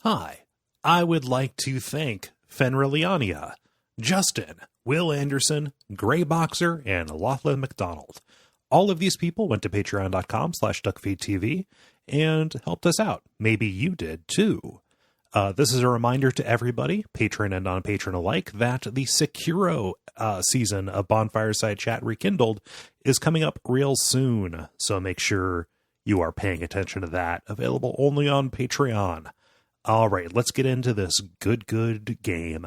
Hi, I would like to thank Fenriliania, Justin, Will Anderson, Gray Boxer, and Laughlin McDonald. All of these people went to patreon.com/Duckfeed.tv and helped us out. Maybe you did too. This is a reminder to everybody, patron and non-patron alike, that the Sekiro season of Bonfireside Chat Rekindled is coming up real soon. So make sure you are paying attention to that. Available only on Patreon. All right, let's get into this good game.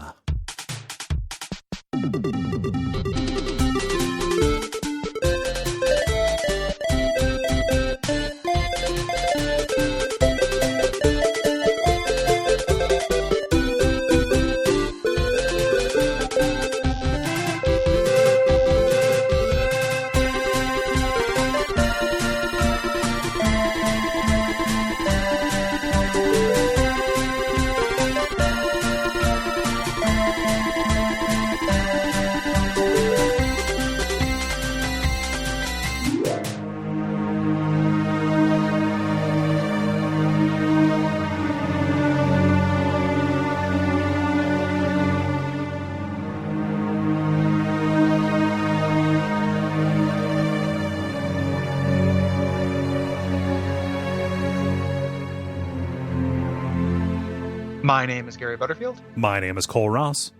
My name is Gary Butterfield. My name is Cole Ross.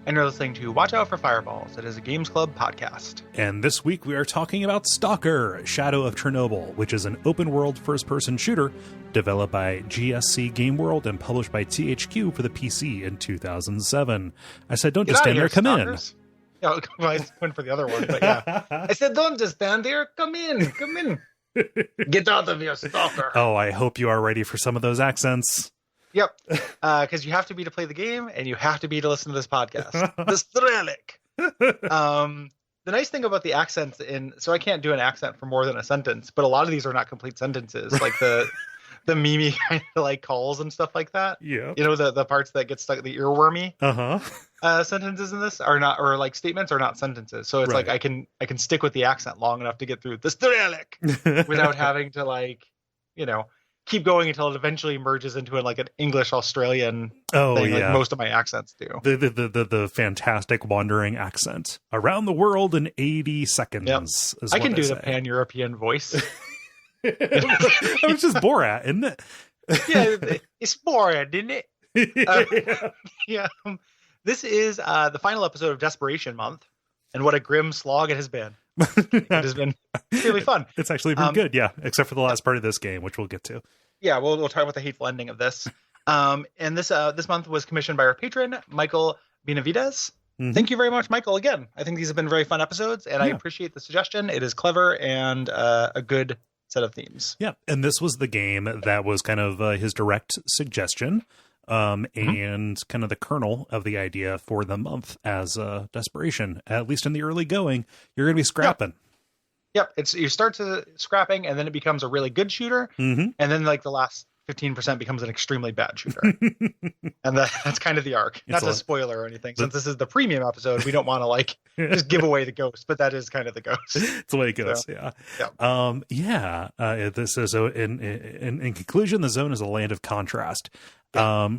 And you're listening to Watch Out for Fireballs. It is a Games Club podcast. And this week we are talking about S.T.A.L.K.E.R, Shadow of Chernobyl, which is an open-world first-person shooter developed by GSC Game World and published by THQ for the PC in 2007. I said, don't just stand there, come Stalkers. In. Yeah, I went for the other one, but yeah. I said, don't just stand there, come in. Get out of your stalker. Oh, I hope you are ready for some of those accents. Yep, because you have to be to play the game, and you have to be to listen to this podcast. The S.T.A.L.K.E.R. The nice thing about the accents so I can't do an accent for more than a sentence, but a lot of these are not complete sentences, like the meme kind of like calls and stuff like that. Yeah, you know, the parts that get stuck, the earwormy sentences in this are not, or like statements are not sentences. So it's right. Like I can stick with the accent long enough to get through the S.T.A.L.K.E.R. without having to keep going until it eventually merges into like an English Australian thing, like most of my accents do. The fantastic wandering accent around the world in 80 seconds. Yep. I can do the pan-European voice. It was just Borat, isn't it? Yeah, it's Borat, isn't it? Yeah. This is the final episode of Desperation Month, and what a grim slog it has been. It has been really fun. It's actually been good, yeah, except for the last part of this game, which we'll get to. Yeah, we'll talk about the hateful ending of this. And this month was commissioned by our patron, Michael Benavides. Mm-hmm. Thank you very much, Michael, again. I think these have been very fun episodes, and I appreciate the suggestion. It is clever and a good set of themes. Yeah, and this was the game that was kind of his direct suggestion. And kind of the kernel of the idea for the month as Desperation. At least in the early going, you're going to be scrapping. Yep. You start to scrapping, and then it becomes a really good shooter, and then like the last 15% becomes an extremely bad shooter. And that's kind of the arc. Not a spoiler or anything. Since this is the premium episode, we don't want to just give away the ghost, but that is kind of the ghost. It's the way it goes. So, yeah. This is in conclusion, the zone is a land of contrast.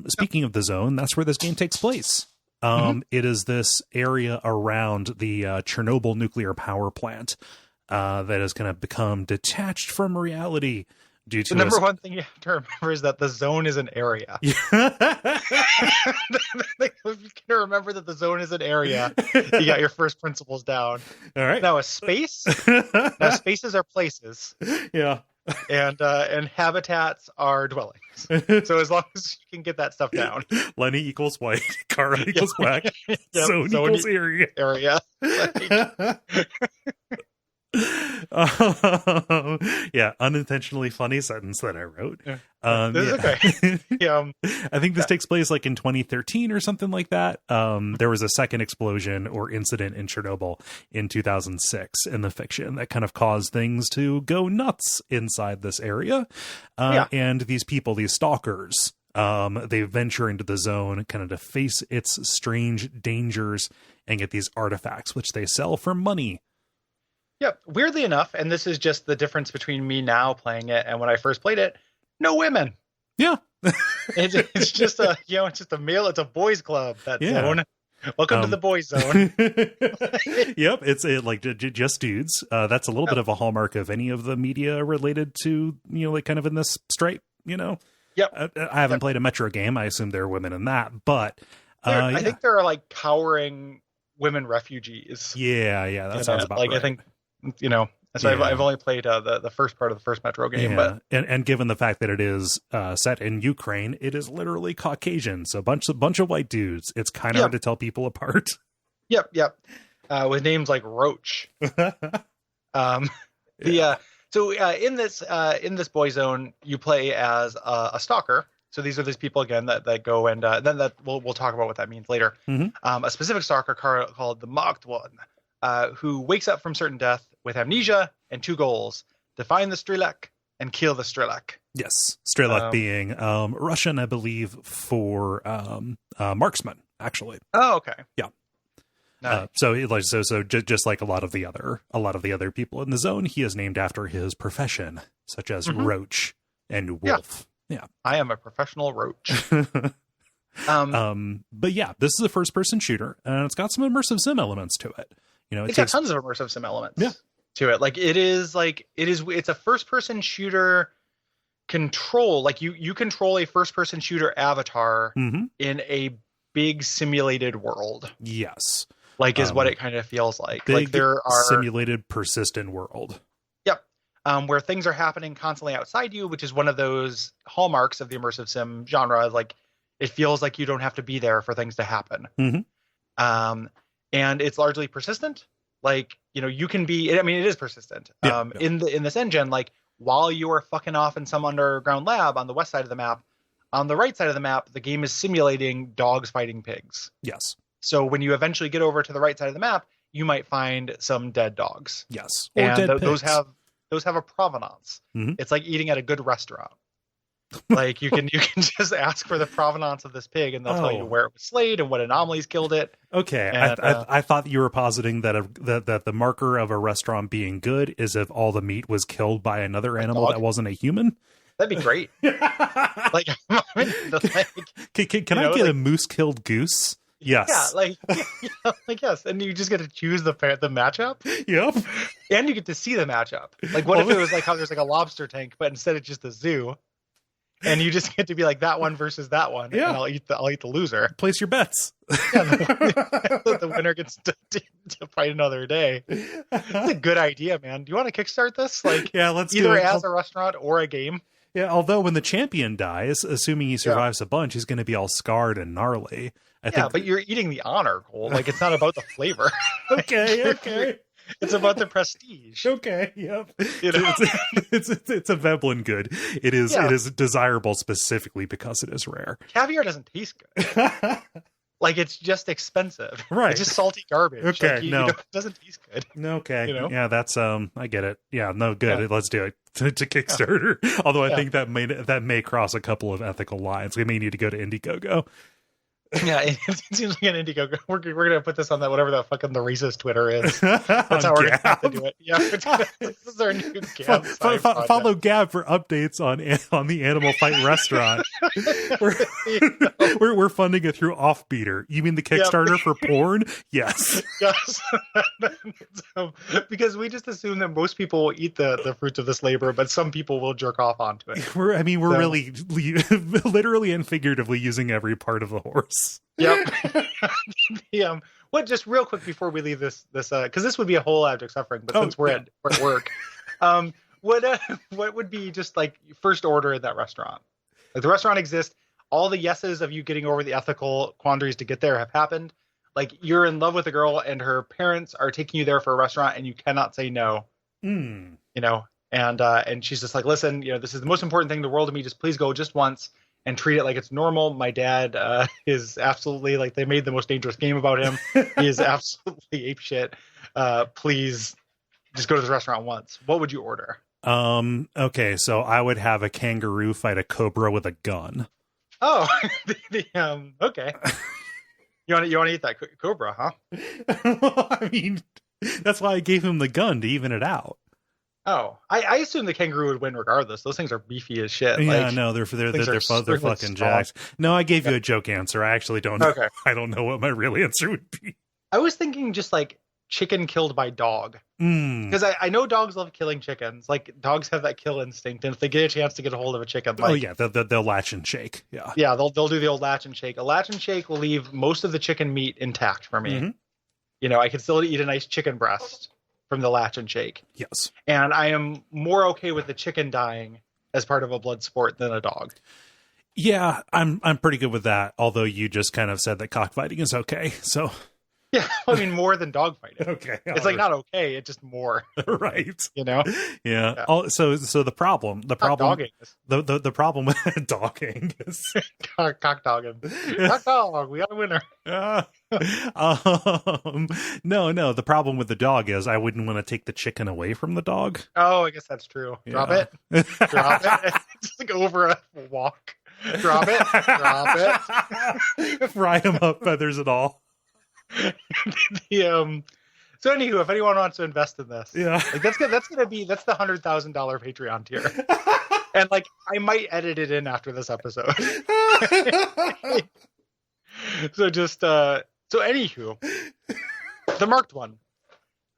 Speaking of the zone, that's where this game takes place. It is this area around the Chernobyl nuclear power plant that has kind of become detached from reality due to the number one thing you have to remember is that the zone is an area. If you can remember that the zone is an area, you got your first principles down. All right. Now spaces are places. Yeah. And habitats are dwellings. So as long as you can get that stuff down. Lenny equals white, Kara equals black, zone equals area. Yeah, unintentionally funny sentence that I wrote. Okay. I think this takes place like in 2013 or something like that. There was a second explosion or incident in Chernobyl in 2006 in the fiction that kind of caused things to go nuts inside this area. And these people, these stalkers, they venture into the zone kind of to face its strange dangers and get these artifacts, which they sell for money. Yep. Weirdly enough, and this is just the difference between me now playing it and when I first played it, no women. Yeah. It's just a it's just a male. It's a boys club. That Yeah. zone. Welcome to the boys zone. Yep, it's like just dudes. That's a little bit of a hallmark of any of the media related to like kind of in this stripe. Yep. I haven't played a Metro game. I assume there are women in that, but I think there are like cowering women refugees. Yeah, that sounds about like right. I think So I've only played the first part of the first Metro game, but and given the fact that it is set in Ukraine, it is literally Caucasian, so bunch of white dudes. It's kind of hard to tell people apart. Yep. With names like Roach. In this boy zone, you play as a stalker. So these are these people again that go and then we'll talk about what that means later. Mm-hmm. A specific stalker called the Mocked One, who wakes up from certain death with amnesia and two goals: to find the S.T.A.L.K.E.R and kill the S.T.A.L.K.E.R. Yes, S.T.A.L.K.E.R being Russian, I believe, for marksman. Actually. Oh, okay. Yeah. Nice. So just like a lot of the other people in the zone, he is named after his profession, such as Roach and Wolf. Yeah. I am a professional roach. But yeah, this is a first-person shooter, and it's got some immersive sim elements to it. It's got tons of immersive sim elements to it. It's a first-person shooter control. Like you control a first-person shooter avatar in a big simulated world. Yes. Is what it kind of feels like. Big, there are simulated, persistent world. Yep. Where things are happening constantly outside you, which is one of those hallmarks of the immersive sim genre. Like, it feels like you don't have to be there for things to happen. Mm-hmm. And it's largely persistent. You can be. It is persistent. In this engine, while you are fucking off in some underground lab on the west side of the map, on the right side of the map, the game is simulating dogs fighting pigs. Yes. So when you eventually get over to the right side of the map, you might find some dead dogs. Yes. Or dead pigs. Those have a provenance. Mm-hmm. It's like eating at a good restaurant. You can just ask for the provenance of this pig, and they'll tell you where it was slayed and what anomalies killed it. Okay, and, I thought you were positing that the marker of a restaurant being good is if all the meat was killed by another animal that wasn't a human. That'd be great. Can I get a moose-killed goose? Yes. Yeah, yes, and you just get to choose the matchup. Yep. And you get to see the matchup. What if it was how there's a lobster tank, but instead it's just a zoo, and you just get to be that one versus that one. Yeah. And I'll eat the loser. Place your bets. Yeah, the winner gets to fight another day. That's a good idea, man. Do you want to kickstart this? Let's either do it. As a restaurant or a game. Yeah, although when the champion dies, assuming he survives a bunch, he's going to be all scarred and gnarly. I think. But you're eating the honor, Cole. It's not about the flavor. Okay. It's about the prestige. Okay, yep. It's a Veblen good. It is desirable specifically because it is rare. Caviar doesn't taste good. It's just expensive. Right. It's just salty garbage. Okay, it doesn't taste good. Okay. Yeah, that's I get it. Yeah, no, good. Yeah. Let's do it to Kickstarter. Yeah. Although I think that may cross a couple of ethical lines. We may need to go to Indiegogo. Yeah, it seems like an Indiegogo. We're gonna put this on that whatever the fucking the racist Twitter is. That's how we're gonna have to do it. Yeah, this is our new Gab. Follow Gab for updates on the Animal Fight restaurant. We're funding it through Offbeater. You mean the Kickstarter for porn? Yes. Yes. Because we just assume that most people will eat the fruits of this labor, but some people will jerk off onto it. We're really literally and figuratively using every part of the horse. Yep. Just real quick before we leave this because this would be a whole abject suffering, but since we're at work, what would be just first order in that restaurant? The restaurant exists. All the yeses of you getting over the ethical quandaries to get there have happened. You're in love with a girl and her parents are taking you there for a restaurant and you cannot say no. And she's just listen, this is the most important thing in the world to me. Just please go just once. And treat it like it's normal. My dad is absolutely they made the most dangerous game about him. He is absolutely apeshit. Please just go to this restaurant once. What would you order? Okay, so I would have a kangaroo fight a cobra with a gun. Oh, okay. You want to eat that cobra, huh? I mean, that's why I gave him the gun to even it out. Oh, I assume the kangaroo would win regardless. Those things are beefy as shit. Yeah, Like, no, they're they're fucking jacked. No, I gave you a joke answer. I actually don't know. Okay. I don't know what my real answer would be. I was thinking just like chicken killed by dog. Because I know dogs love killing chickens. Like, dogs have that kill instinct, and if they get a chance to get a hold of a chicken, like, oh yeah, they'll latch and shake. Yeah, yeah, they'll do the old latch and shake. A latch and shake will leave most of the chicken meat intact for me. Mm-hmm. You know, I can still eat a nice chicken breast from the latch and shake. Yes, and I am more okay with the chicken dying as part of a blood sport than a dog. yeah, I'm pretty good with that. Although you just kind of said that cockfighting is okay, so. Yeah, I mean, more than dogfighting. Okay. It's like not okay, it's just more. Right. You know? Yeah. So the problem the problem with dogging is cock dogging. Cock dog, we got a winner. No, the problem with the dog is I wouldn't want to take the chicken away from the dog. Oh, I guess that's true. Drop it. Drop it. Just like over a walk. Drop it. Fry him up, feathers and all. So anywho, if anyone wants to invest in this, yeah, like that's the $100,000 Patreon tier, and like I might edit it in after this episode. So anywho, the marked one.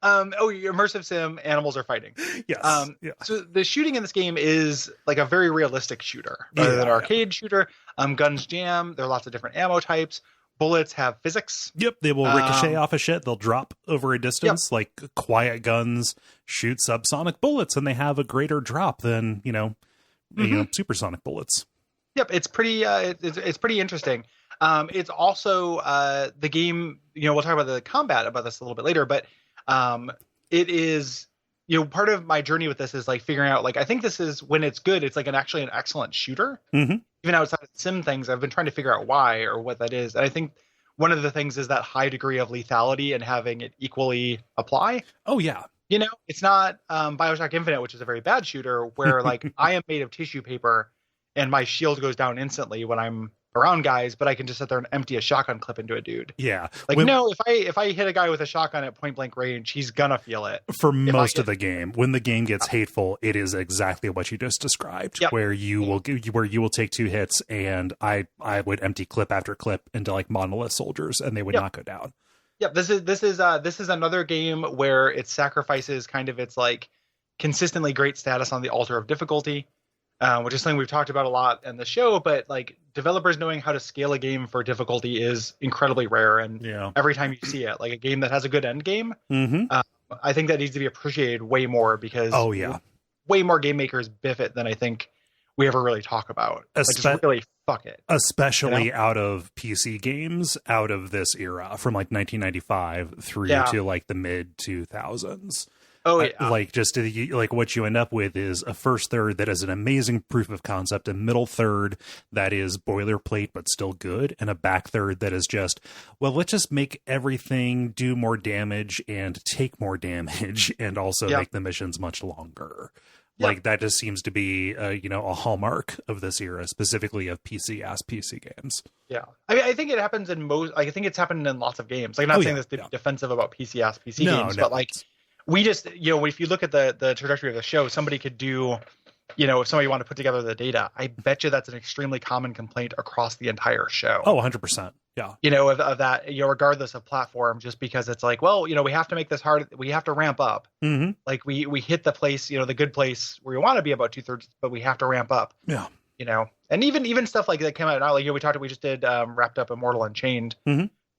Immersive sim, animals are fighting. Yes. So the shooting in this game is like a very realistic shooter rather than an arcade shooter. Guns jam. There are lots of different ammo types. Bullets have physics. Yep, they will ricochet off of shit. They'll drop over a distance. Yep. Like quiet guns shoot subsonic bullets, and they have a greater drop than supersonic bullets. Yep, it's pretty. It's pretty interesting. It's also the game. We'll talk about the combat about this a little bit later, but it is. Part of my journey with this is like figuring out. Like, I think this is when it's good. It's like actually an excellent shooter. Mm-hmm. Even outside of sim things, I've been trying to figure out why or what that is. And I think one of the things is that high degree of lethality and having it equally apply. Oh, yeah. It's not BioShock Infinite, which is a very bad shooter, where like I am made of tissue paper and my shield goes down instantly when I'm around guys, but I can just sit there and empty a shotgun clip into a dude. Yeah. No, if I hit a guy with a shotgun at point blank range, he's gonna feel it. For most of the game, when the game gets hateful, it is exactly what you just described, yep. where you will take 2 hits, and I would empty clip after clip into like monolith soldiers, and they would not go down. Yep. This is another game where it sacrifices kind of its like consistently great status on the altar of difficulty. Which is something we've talked about a lot in the show, but like developers knowing how to scale a game for difficulty is incredibly rare. And every time you see it, like a game that has a good end game, I think that needs to be appreciated way more because way more game makers biff it than I think we ever really talk about. Just really fuck it. Especially out of PC games, out of this era from like 1995 through to like the mid 2000s. Oh yeah. Like what you end up with is a first third that is an amazing proof of concept, a middle third that is boilerplate but still good, and a back third that is just, well, let's just make everything do more damage and take more damage and also make the missions much longer. Like that just seems to be a hallmark of this era, specifically of PC games. Yeah, I mean, I think it happens in most. Like, I think it's happened in lots of games. Like, I'm not saying this to be defensive about PC games, but like. We just, if you look at the trajectory of the show, somebody could do, if somebody wanted to put together the data, I bet you that's an extremely common complaint across the entire show. Oh, 100%. Yeah. Of that, regardless of platform, just because it's like, well, we have to make this hard. We have to ramp up. Mm-hmm. Like we hit the place, the good place where we want to be about 2/3, but we have to ramp up. Yeah. And even stuff like that came out now. Like, we just did wrapped up Immortal Unchained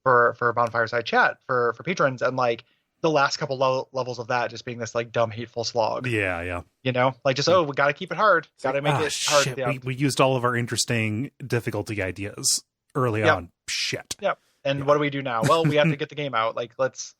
for Bonfireside Chat for patrons, and like, the last couple levels of that just being this like dumb hateful slog. Yeah. We got to keep it hard. Got to make it hard. Shit. We used all of our interesting difficulty ideas early on. Shit. Yep. And what do we do now? Well, we have to get the game out. Like, let's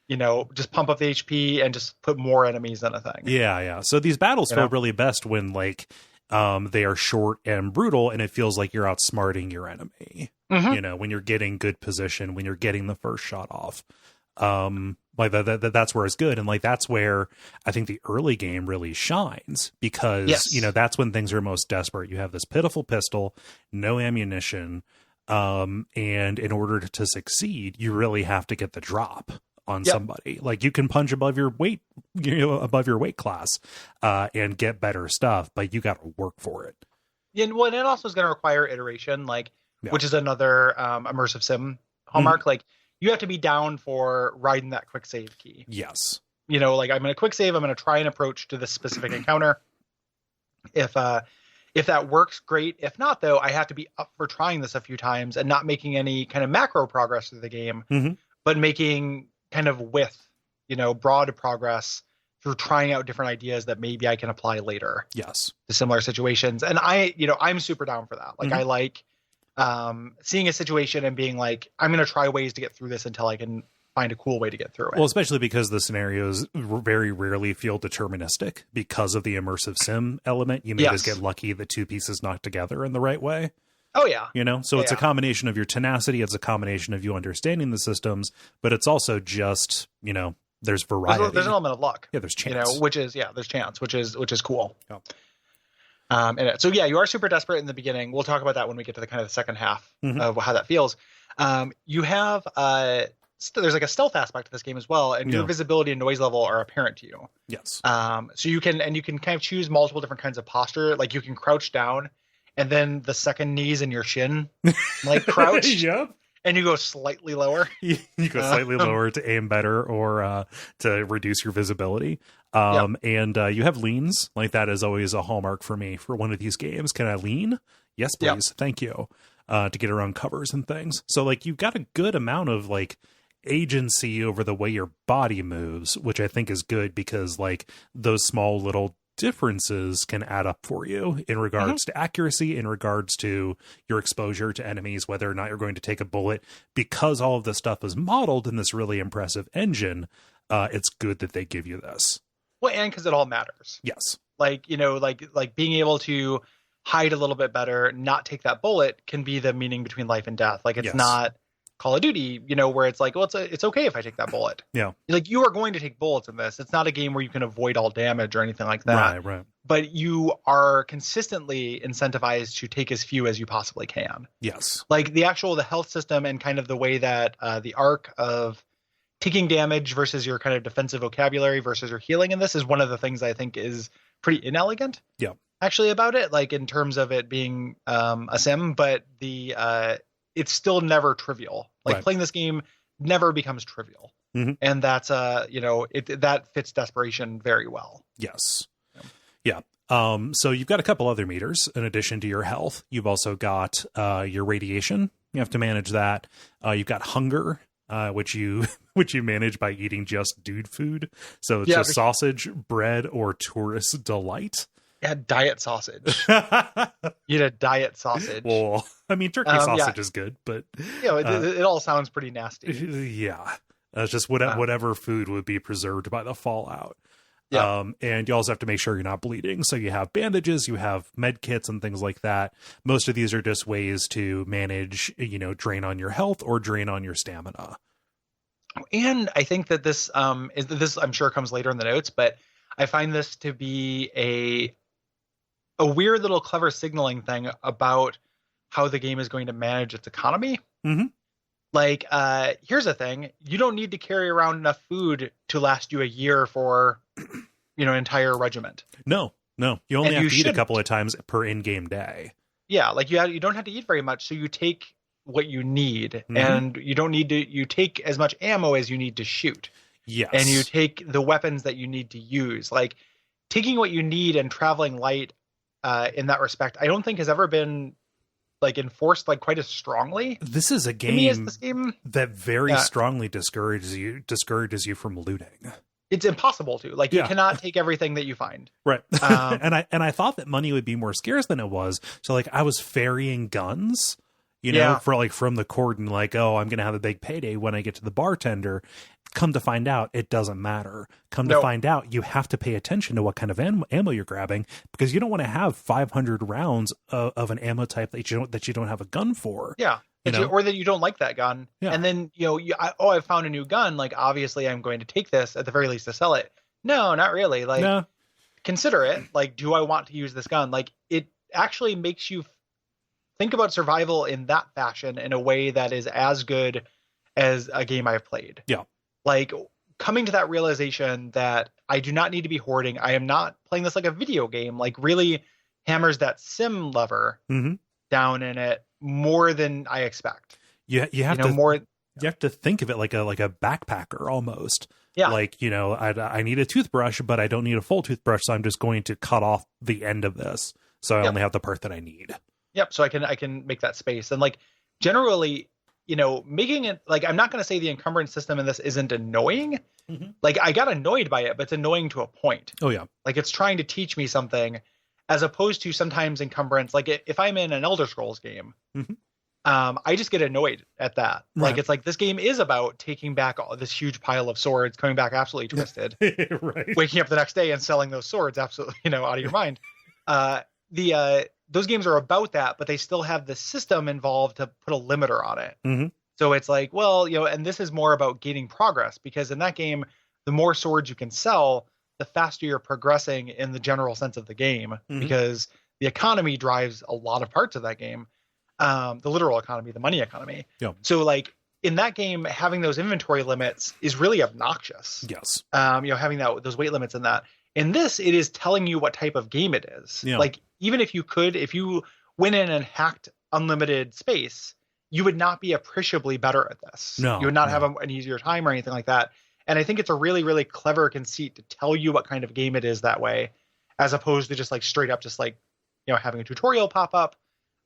just pump up the HP and just put more enemies in a thing. Yeah. So these battles feel really best when like they are short and brutal, and it feels like you're outsmarting your enemy. Mm-hmm. When you're getting good position, when you're getting the first shot off. Like that's where it's good, and like that's where I think the early game really shines, because that's when things are most desperate. You have this pitiful pistol, no ammunition, and in order to succeed, you really have to get the drop on somebody. Like, you can punch above your weight, above your weight class, and get better stuff, but you got to work for it. Yeah, well, and it also is going to require iteration, which is another immersive sim hallmark. Like, you have to be down for riding that quick save key. Yes. I'm going to quick save. I'm going to try an approach to this specific encounter. If that works, great. If not, though, I have to be up for trying this a few times and not making any kind of macro progress through the game, but making kind of broad progress through trying out different ideas that maybe I can apply later. Yes. To similar situations. And I'm super down for that. Like, I like seeing a situation and being like, I'm going to try ways to get through this until I can find a cool way to get through it. Well, especially because the scenarios very rarely feel deterministic because of the immersive sim element. You may just get lucky that two pieces knocked together in the right way. Oh, yeah. So it's a combination of your tenacity. It's a combination of you understanding the systems, but it's also just, there's variety. There's an element of luck. Yeah, there's chance. There's chance, which is cool. Yeah. So you are super desperate in the beginning. We'll talk about that when we get to the kind of the second half of how that feels. You have there's like a stealth aspect to this game as well, and your visibility and noise level are apparent to you. Yes. So you can kind of choose multiple different kinds of posture. Like, you can crouch down, and then the second knees in your shin, like, crouch. Yep. And you go slightly lower. You go slightly lower to aim better or to reduce your visibility. And you have leans. Like, that is always a hallmark for me for one of these games. Can I lean? Yes, please. Yep. Thank you. To get around covers and things. So, like, you've got a good amount of, like, agency over the way your body moves, which I think is good because, like, those small little differences can add up for you in regards to accuracy, in regards to your exposure to enemies, whether or not you're going to take a bullet. Because all of this stuff is modeled in this really impressive engine, it's good that they give you this. Well, and because it all matters. Yes. Like, like being able to hide a little bit better, not take that bullet, can be the meaning between life and death. Like, it's not Call of Duty, where it's like, well, it's okay if I take that bullet. Yeah. Like, you are going to take bullets in this. It's not a game where you can avoid all damage or anything like that. Right. But you are consistently incentivized to take as few as you possibly can. Yes. Like, the health system and kind of the way that the arc of taking damage versus your kind of defensive vocabulary versus your healing in this is one of the things I think is pretty inelegant. Yeah. Actually, about it, like, in terms of it being a sim, but it's still never trivial. Like, playing this game never becomes trivial. And that's that fits Desperation very well. Yes. Yeah. So you've got a couple other meters in addition to your health. You've also got your radiation. You have to manage that. You've got hunger, which you manage by eating just dude food. So it's just sausage, bread, or tourist delight. Yeah, diet sausage. Eat a diet sausage. Well, I mean, turkey sausage is good, but it all sounds pretty nasty. Yeah, it's just whatever food would be preserved by the fallout. Yeah. And you also have to make sure you're not bleeding. So you have bandages, you have med kits and things like that. Most of these are just ways to manage, drain on your health or drain on your stamina. And I think that this I'm sure comes later in the notes, but I find this to be a weird little clever signaling thing about how the game is going to manage its economy. Like, here's the thing. You don't need to carry around enough food to last you a year for, an entire regiment. No. You only have to eat a couple of times per in-game day. Yeah. Like, you don't have to eat very much. So you take what you need and you don't need to, you take as much ammo as you need to shoot. Yes. And you take the weapons that you need to use. Like, taking what you need and traveling light in that respect, I don't think has ever been like enforced like quite as strongly. This is a game that very strongly discourages you from looting. It's impossible to. Like, you cannot take everything that you find. Right. And I thought that money would be more scarce than it was. So, like, I was ferrying guns, for like from the cordon, like, oh, I'm going to have a big payday when I get to the bartender. Come to find out, it doesn't matter. To find out, you have to pay attention to what kind of ammo you're grabbing, because you don't want to have 500 rounds of an ammo type that you don't have a gun for. Yeah. Or that you don't like that gun. Yeah. And then, I found a new gun. Like, obviously I'm going to take this at the very least to sell it. No, not really. Like, consider it. Like, do I want to use this gun? Like, it actually makes you think about survival in that fashion in a way that is as good as a game I've played. Yeah. like coming to that realization that I do not need to be hoarding. I am not playing this like a video game, like really hammers that sim lever Mm-hmm. down in it more than I expect. You have You know, to more. you have to think of it like a backpacker almost. Yeah. Like, I need a toothbrush, but I don't need a full toothbrush, so I'm just going to cut off the end of this, so I Yep. only have the part that I need. Yep. So I can make that space. And like generally, making it like, I'm not going to say the encumbrance system in this isn't annoying. Mm-hmm. Like I got annoyed by it, but it's annoying to a point. Oh yeah. Like it's trying to teach me something, as opposed to sometimes encumbrance. Like if I'm in an Elder Scrolls game, Mm-hmm. I just get annoyed at that. Right. Like it's like this game is about taking back this huge pile of swords, coming back absolutely twisted, Right. waking up the next day and selling those swords absolutely, out of your mind. Those games are about that, but they still have the system involved to put a limiter on it. Mm-hmm. So it's like, well, and this is more about gaining progress, because in that game, the more swords you can sell, the faster you're progressing in the general sense of the game, Mm-hmm. because the economy drives a lot of parts of that game. The literal economy, the money economy. Yeah. So like in that game, having those inventory limits is really obnoxious. Yes. Having those weight limits in that. In this, it is telling you what type of game it is. Yeah. Like even if you went in and hacked unlimited space, you would not be appreciably better at this. No, You would not no. have an easier time or anything like that. And I think it's a really, really clever conceit to tell you what kind of game it is that way, as opposed to just like straight up, just like, having a tutorial pop up,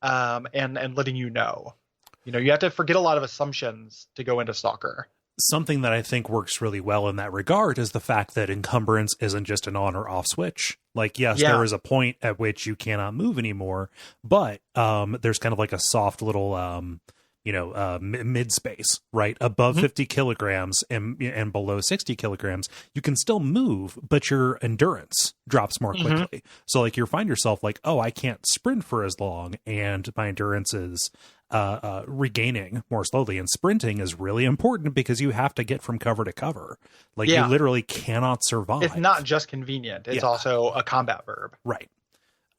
and letting you know. You have to forget a lot of assumptions to go into Stalker. Something that I think works really well in that regard is the fact that encumbrance isn't just an on or off switch. Like, yes, Yeah. there is a point at which you cannot move anymore, but there's kind of like a soft little mid space, right? Above 50 kilograms and below 60 kilograms, you can still move, but your endurance drops more quickly. So like you find yourself like, oh, I can't sprint for as long, and my endurance is regaining more slowly. And sprinting is really important because you have to get from cover to cover. Like you literally cannot survive. It's not just convenient. It's also a combat verb. Right.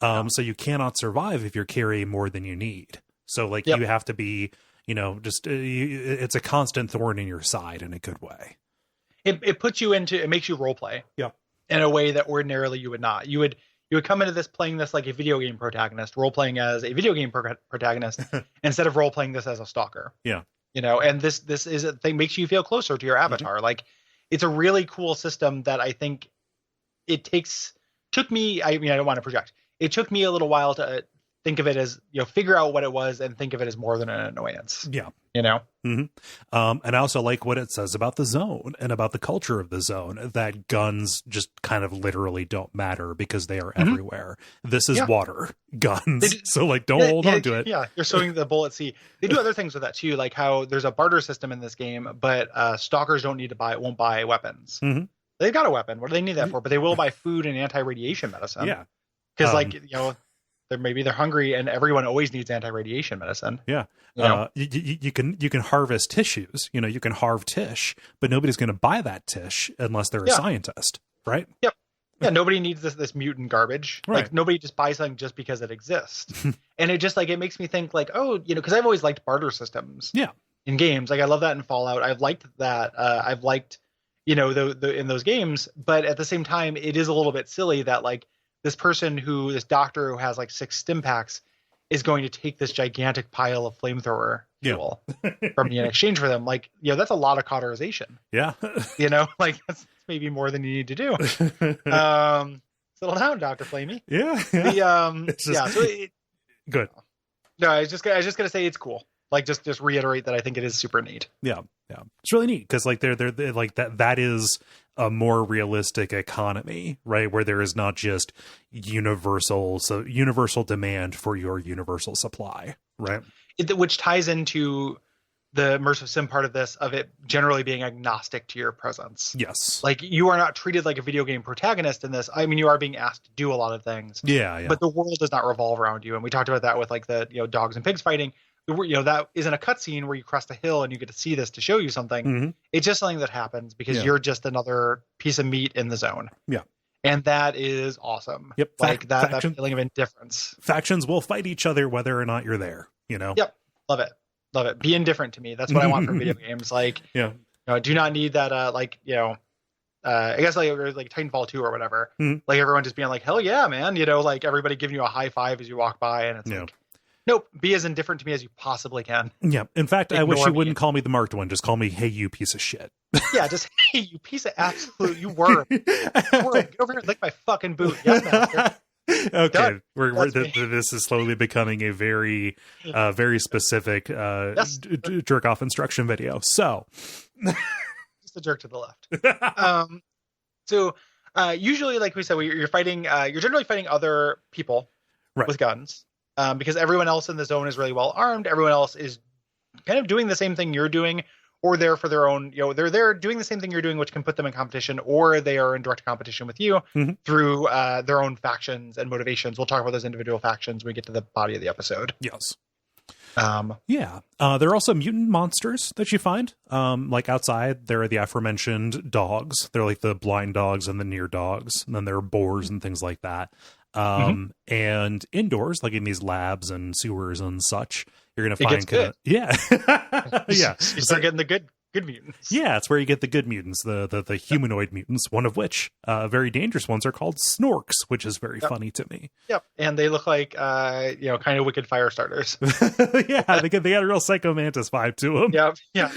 So you cannot survive if you're carrying more than you need. So like you have to be, it's a constant thorn in your side in a good way. It puts you into, it makes you role play. Yeah. In a way that ordinarily you would not. You would come into this playing this like a video game protagonist, role playing as a video game protagonist instead of role playing this as a stalker. Yeah. And this is a thing, makes you feel closer to your avatar. Like it's a really cool system that I think took me, I don't want to project. It took me a little while to think of it as, figure out what it was and think of it as more than an annoyance. Yeah. Mm-hmm. And I also like what it says about the zone and about the culture of the zone, that guns just kind of literally don't matter because they are everywhere. This is water guns. So like, don't hold on to it. Yeah. You're sowing the bullet seed. They do other things with that too. Like how there's a barter system in this game, but stalkers won't buy weapons. Mm-hmm. They've got a weapon. What do they need that for? But they will buy food and anti-radiation medicine. Yeah. Because they're hungry, and everyone always needs anti-radiation medicine. Yeah. You can harvest tissues, you can harve tish, but nobody's going to buy that tish unless they're a scientist. Right. Yep. Yeah. Nobody needs this mutant garbage. Right. Like nobody just buys something just because it exists. And it just like, it makes me think like, oh, because I've always liked barter systems. Yeah. In games. Like I love that in Fallout. I've liked that. I've liked, in those games, but at the same time, it is a little bit silly that like, this doctor who has like 6 stim packs is going to take this gigantic pile of flamethrower fuel from me in exchange for them. Like, that's a lot of cauterization. Yeah. Like that's maybe more than you need to do. Settle down, Dr. Flamey. Yeah. Good. No, I was just going to say it's cool. Like just reiterate that I think it is super neat. Yeah. Yeah. It's really neat because like they're like that is a more realistic economy, right? Where there is not just universal demand for your universal supply, right? Which ties into the immersive sim part of this, of it generally being agnostic to your presence. Yes. Like you are not treated like a video game protagonist in this. I mean, you are being asked to do a lot of things. Yeah. But the world does not revolve around you. And we talked about that with like the, dogs and pigs fighting. That isn't a cutscene where you crest a hill and you get to see this to show you something. Mm-hmm. It's just something that happens because you're just another piece of meat in the zone. Yeah. And that is awesome. Yep. Like that feeling of indifference. Factions will fight each other whether or not you're there, Yep. Love it. Be indifferent to me. That's what I want from video games. Like, do not need that I guess like Titanfall 2 or whatever. Mm-hmm. Like everyone just being like, hell yeah, man, like everybody giving you a high five as you walk by, and it's like, nope, be as indifferent to me as you possibly can. Yeah. In fact, I wish you me. wouldn't call me the marked one. Just call me, hey, you piece of shit. Yeah, just, hey, you piece of absolute, you worm. Get over here and lick my fucking boot. Yes, master. Okay, this is slowly becoming a very, very specific jerk off instruction video. So, just a jerk to the left. So, usually, like we said, you're fighting. You're generally fighting other people with guns, because everyone else in the zone is really well armed. Everyone else is kind of doing the same thing you're doing, or they're for their own. They're there doing the same thing you're doing, which can put them in competition, or they are in direct competition with you through their own factions and motivations. We'll talk about those individual factions when we get to the body of the episode. Yes. There are also mutant monsters that you find. Like outside, there are the aforementioned dogs. They're like the blind dogs and the near dogs. And then there are boars and things like that. And indoors, like in these labs and sewers and such, you're going to find yeah. You start getting the good mutants. Yeah, it's where you get the good mutants, the humanoid mutants, one of which, very dangerous ones, are called snorks, which is very funny to me. Yep, and they look like, kind of wicked fire starters. Yeah, they got a real Psycho Mantis vibe to them. Yeah.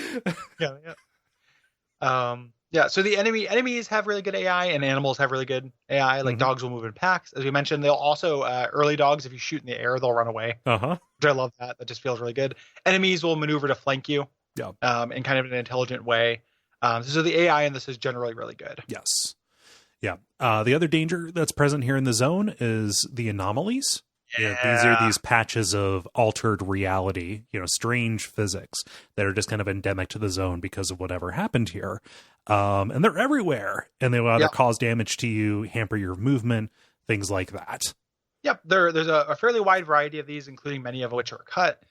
So the enemies have really good AI, and animals have really good AI. Like dogs will move in packs, as we mentioned. They'll also early dogs, if you shoot in the air, they'll run away. Which I love that. That just feels really good. Enemies will maneuver to flank you. Yeah. In kind of an intelligent way. So the AI in this is generally really good. Yes. Yeah. The other danger that's present here in the zone is the anomalies. Yeah. These are these patches of altered reality, strange physics that are just kind of endemic to the zone because of whatever happened here. And they're everywhere, and they will either cause damage to you, hamper your movement, things like that. Yep. There's a fairly wide variety of these, including many of which are cut.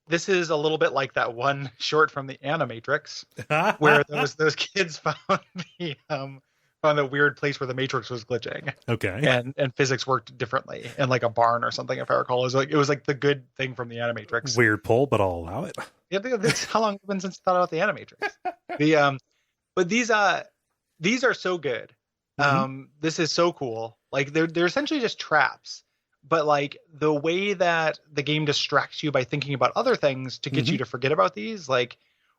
This is a little bit like that one short from the Animatrix, where those kids found the weird place where the Matrix was glitching. Okay. And physics worked differently in like a barn or something, if I recall. It was like the good thing from the Animatrix. Weird pull, but I'll allow it. Yeah, that's how long it's been since I thought about the Animatrix. But these are so good. This is so cool. Like they're essentially just traps. But like the way that the game distracts you by thinking about other things to get you to forget about these, like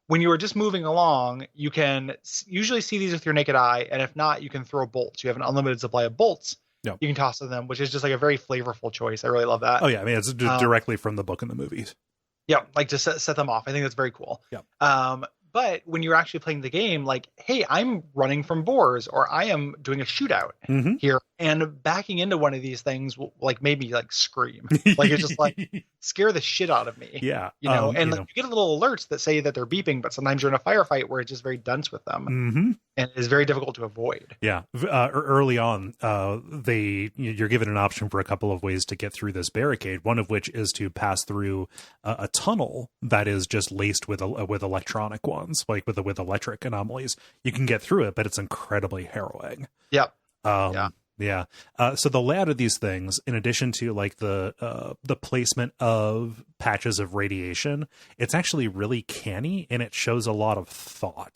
when you are just moving along, you can usually see these with your naked eye. And if not, you can throw bolts. You have an unlimited supply of bolts. You can toss to them, which is just like a very flavorful choice. I really love that. Oh, yeah. I mean, it's directly from the book and the movies. Yeah. Like to set them off. I think that's very cool. Yeah. But when you're actually playing the game, like, hey, I'm running from boars, or I am doing a shootout here, and backing into one of these things will like maybe like scream, like it's just like scare the shit out of me. Yeah, you get little alerts that say that they're beeping, but sometimes you're in a firefight where it's just very dense with them, and it's very difficult to avoid. Yeah, early on, you're given an option for a couple of ways to get through this barricade. One of which is to pass through a tunnel that is just laced with electronic ones. Like with electric anomalies, you can get through it, but it's incredibly harrowing. Yep. Yeah. So the layout of these things, in addition to like the placement of patches of radiation, it's actually really canny, and it shows a lot of thought,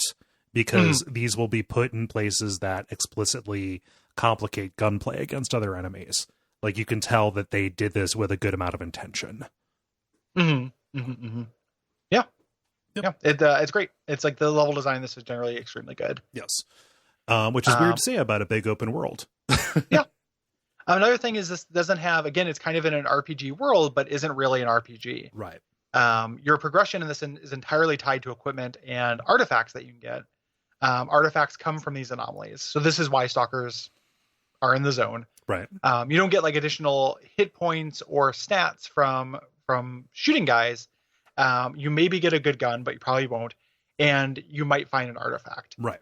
because these will be put in places that explicitly complicate gunplay against other enemies. Like you can tell that they did this with a good amount of intention. Yeah. Yep. Yeah, it's great. It's like the level design. This is generally extremely good. Yes, which is weird to say about a big open world. Yeah. Another thing is this doesn't have, again, it's kind of in an RPG world, but isn't really an RPG. Right. Your progression in this is entirely tied to equipment and artifacts that you can get. Artifacts come from these anomalies, so this is why Stalkers are in the zone. Right. You don't get like additional hit points or stats from shooting guys. You maybe get a good gun, but you probably won't. And you might find an artifact. Right.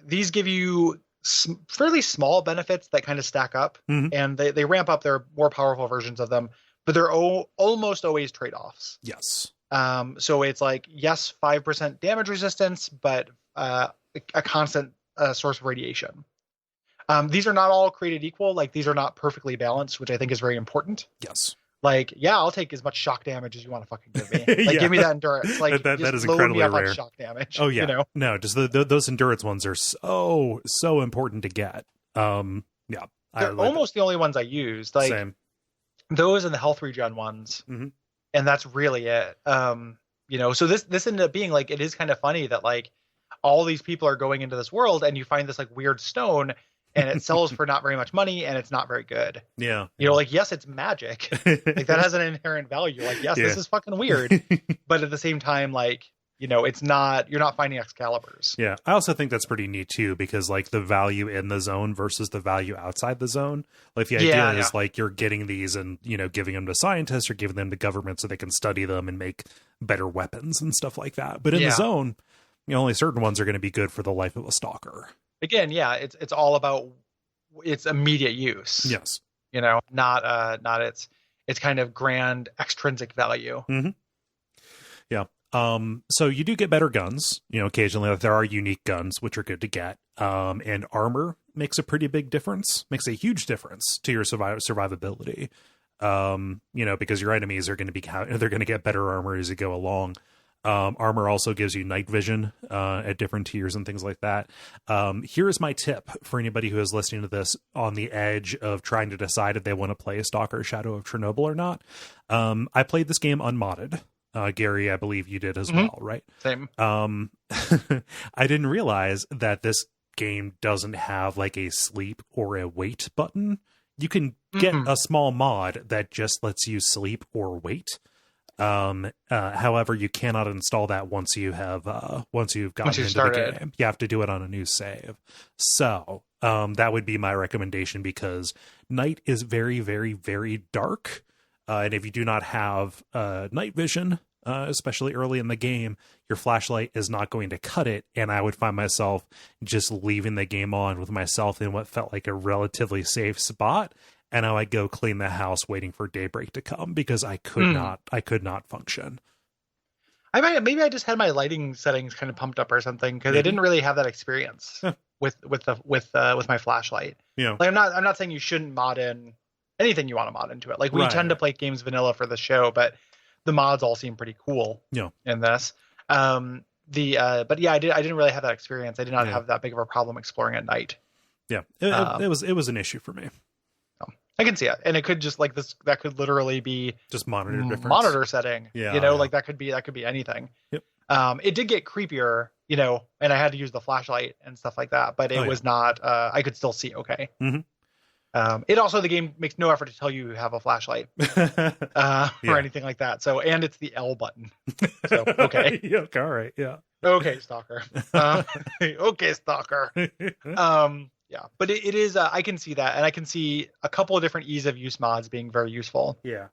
These give you fairly small benefits that kind of stack up, and they ramp up. Their more powerful versions of them, but they're almost always trade-offs. Yes. So it's like, yes, 5% damage resistance, but a constant source of radiation. These are not all created equal. Like these are not perfectly balanced, which I think is very important. Yes. Like, yeah, I'll take as much shock damage as you want to fucking give me. Like, Yeah. give me that endurance. Like, that just is load me incredibly up on rare. shock damage. Oh yeah, You know? no, just those endurance ones are so important to get. Yeah, I They're like that. almost the only ones I used. Like, Same. those and the health regen ones. Hmm. And that's really it. You know, so this ended up being like, it is kind of funny that like all these people are going into this world and you find this like weird stone and it sells for not very much money and it's not very good. Yeah, You know, like, yes, it's magic. Like, that has an inherent value. Like, yes, Yeah. this is fucking weird. But at the same time, like, you know, it's not, you're not finding Excaliburs. Yeah, I also think that's pretty neat too, because like the value in the zone versus the value outside the zone. Like the idea Yeah, is like you're getting these and, you know, giving them to scientists or giving them to government so they can study them and make better weapons and stuff like that. But in the Yeah. zone, you know, only certain ones are going to be good for the life of a stalker. Again, yeah, it's all about its immediate use. Yes. You know, not its kind of grand extrinsic value. Mm-hmm. Yeah. So you do get better guns, you know, occasionally. Like, there are unique guns, which are good to get. And armor makes a pretty big difference, makes a huge difference to your survivability. You know, because your enemies are going to they're going to get better armor as you go along. Armor also gives you night vision, at different tiers and things like that. Here is my tip for anybody who is listening to this on the edge of trying to decide if they want to play a Stalker Shadow of Chernobyl or not. I played this game unmodded. Gary, I believe you did as well, right? Same. I didn't realize that this game doesn't have like a sleep or a wait button. You can get a small mod that just lets you sleep or wait. However, you cannot install that once you've gotten into the game. You have to do it on a new save. So, that would be my recommendation, because night is very, very, very dark. And if you do not have night vision, especially early in the game, your flashlight is not going to cut it. And I would find myself just leaving the game on with myself in what felt like a relatively safe spot. And I would go clean the house waiting for daybreak to come, because I could not function. Maybe I just had my lighting settings kind of pumped up or something, because I didn't really have that experience with my flashlight. Yeah. Like, I'm not saying you shouldn't mod in anything you want to mod into it. Like, we tend to play games vanilla for the show, but the mods all seem pretty cool. Yeah. In this. But yeah, I didn't really have that experience. I did not have that big of a problem exploring at night. Yeah. It was an issue for me. I can see it, and it could just like this. That could literally be just monitor setting. Yeah, you know, like that could be anything. Yep. It did get creepier, you know, and I had to use the flashlight and stuff like that, but it was not. I could still see okay. Mm-hmm. It also, the game makes no effort to tell you have a flashlight or anything like that. So, and it's the L button. So okay. Yeah. All right. Yeah. Okay, Stalker. Okay, Stalker. Yeah, but it is. I can see that, and I can see a couple of different ease of use mods being very useful. Yeah,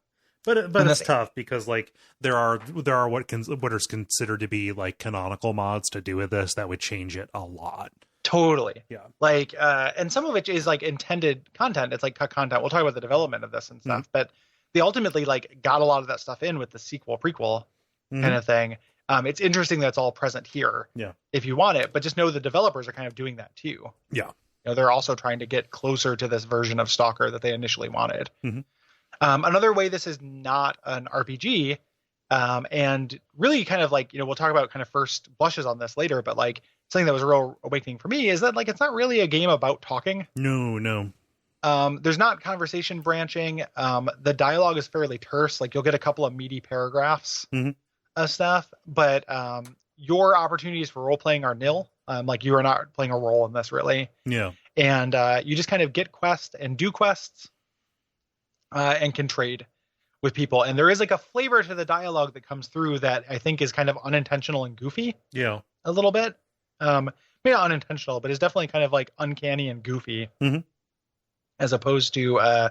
but it's tough, because like there are what is considered to be like canonical mods to do with this that would change it a lot. Totally. Yeah. Like, and some of it is like intended content. It's like cut content. We'll talk about the development of this and stuff, but they ultimately like got a lot of that stuff in with the sequel prequel kind of thing. It's interesting that it's all present here. Yeah. If you want it, but just know the developers are kind of doing that too. Yeah. You know, they're also trying to get closer to this version of Stalker that they initially wanted. Another way this is not an RPG, and really kind of like, you know, we'll talk about kind of first blushes on this later, but like something that was a real awakening for me is that like it's not really a game about talking. No. There's not conversation branching. The dialogue is fairly terse. Like, you'll get a couple of meaty paragraphs of stuff, but your opportunities for role playing are nil. Like, you are not playing a role in this really. Yeah. And you just kind of get quests and do quests and can trade with people. And there is like a flavor to the dialogue that comes through that I think is kind of unintentional and goofy. Yeah. A little bit. Maybe not unintentional, but it's definitely kind of like uncanny and goofy as opposed to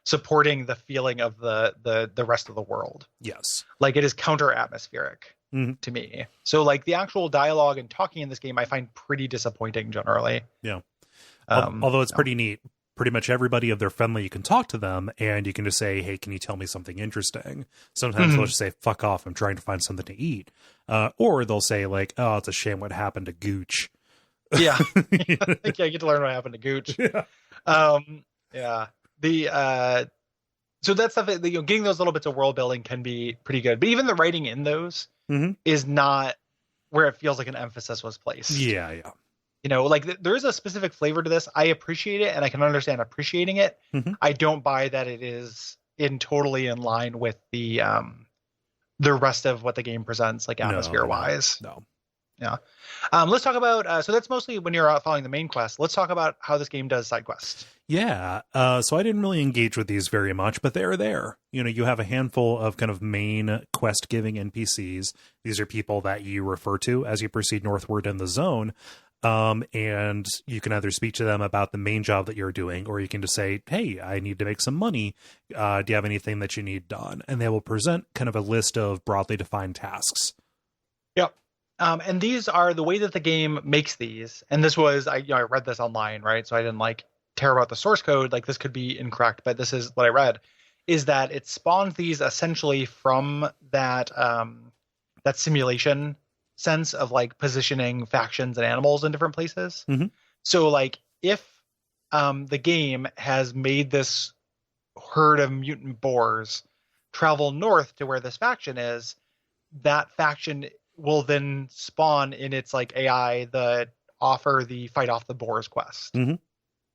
supporting the feeling of the rest of the world. Yes. Like, it is counter atmospheric to me. So like the actual dialogue and talking in this game, I find pretty disappointing generally. Yeah. Although it's pretty neat. Pretty much everybody, if they're friendly, you can talk to them and you can just say, hey, can you tell me something interesting? Sometimes they'll just say, fuck off, I'm trying to find something to eat. Or they'll say like, oh, it's a shame what happened to Gooch. Yeah. I think I get to learn what happened to Gooch. Yeah. Yeah. The So that stuff, getting those little bits of world building can be pretty good. But even the writing in those Mm-hmm. is not where it feels like an emphasis was placed. Yeah. Like there is a specific flavor to this. I appreciate it, and I can understand appreciating it. Mm-hmm. I don't buy that it is totally in line with the rest of what the game presents, like atmosphere wise. No. Yeah. Let's talk about, so that's mostly when you're out following the main quest. Let's talk about how this game does side quests. Yeah. So I didn't really engage with these very much, but they're there. You have a handful of kind of main quest giving NPCs. These are people that you refer to as you proceed northward in the zone. And you can either speak to them about the main job that you're doing, or you can just say, hey, I need to make some money. Do you have anything that you need done? And they will present kind of a list of broadly defined tasks. Yep. And these are the way that the game makes these. And this was, I read this online, right? So I didn't care about the source code. Like this could be incorrect, but this is what I read, is that it spawns these essentially from that simulation sense of positioning factions and animals in different places. Mm-hmm. So if the game has made this herd of mutant boars travel north to where this faction is, that faction will then spawn in its AI the offer the fight off the boars quest. Mm-hmm.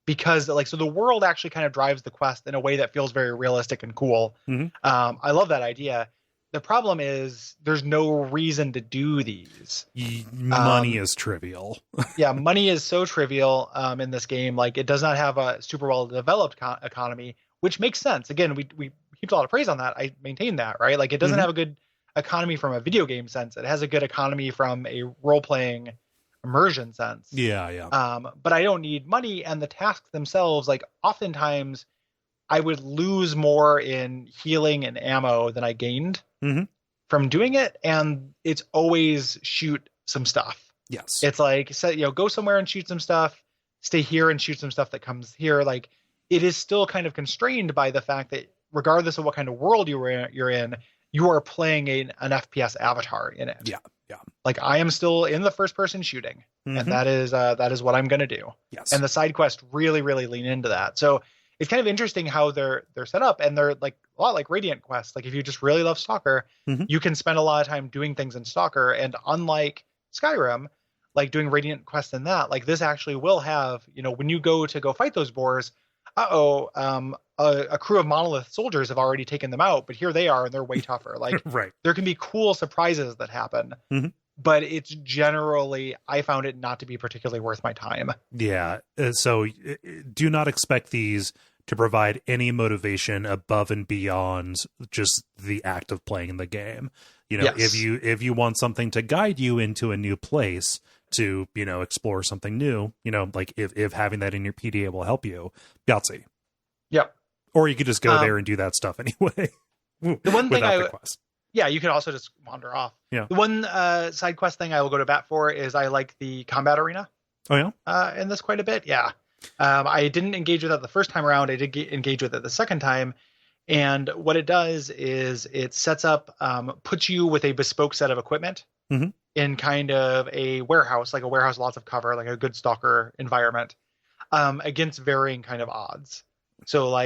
Because so the world actually kind of drives the quest in a way that feels very realistic and cool. Mm-hmm. I love that idea. The problem is there's no reason to do these. Money is trivial. Yeah, money is so trivial in this game. It does not have a super well developed economy, which makes sense. Again, we heaped a lot of praise on that. I maintain that, right? It doesn't Mm-hmm. have a good economy from a video game sense. It has a good economy from a role-playing immersion sense. Yeah. But I don't need money, and the tasks themselves, oftentimes I would lose more in healing and ammo than I gained Mm-hmm. from doing it, and it's always shoot some stuff. Yes. It's go somewhere and shoot some stuff, stay here and shoot some stuff that comes here. It is still kind of constrained by the fact that regardless of what kind of world you're in, you are playing an FPS avatar in it. Yeah. I am still in the first person shooting, Mm-hmm. and that is what I'm going to do. Yes. And the side quests really, really lean into that. So it's kind of interesting how they're set up, and they're a lot like Radiant quests. If you just really love Stalker, Mm-hmm. you can spend a lot of time doing things in Stalker, and unlike Skyrim, doing Radiant quests in that, this actually will have, when you go fight those boars, a crew of monolith soldiers have already taken them out, but here they are and they're way tougher. Right. There can be cool surprises that happen, Mm-hmm. but it's generally, I found it not to be particularly worth my time. Yeah. So do not expect these to provide any motivation above and beyond just the act of playing the game. Yes. If you want something to guide you into a new place to, explore something new, if having that in your PDA will help you, Yahtzee. Yep. Or you could just go there and do that stuff anyway. The one thing the quest. Yeah, you can also just wander off. Yeah. The one side quest thing I will go to bat for is I like the combat arena. Oh yeah. In this quite a bit. Yeah. I didn't engage with that the first time around. I did engage with it the second time. And what it does is it sets up, puts you with a bespoke set of equipment Mm-hmm. in kind of a warehouse, like a warehouse, lots of cover, like a good Stalker environment, against varying kind of odds. So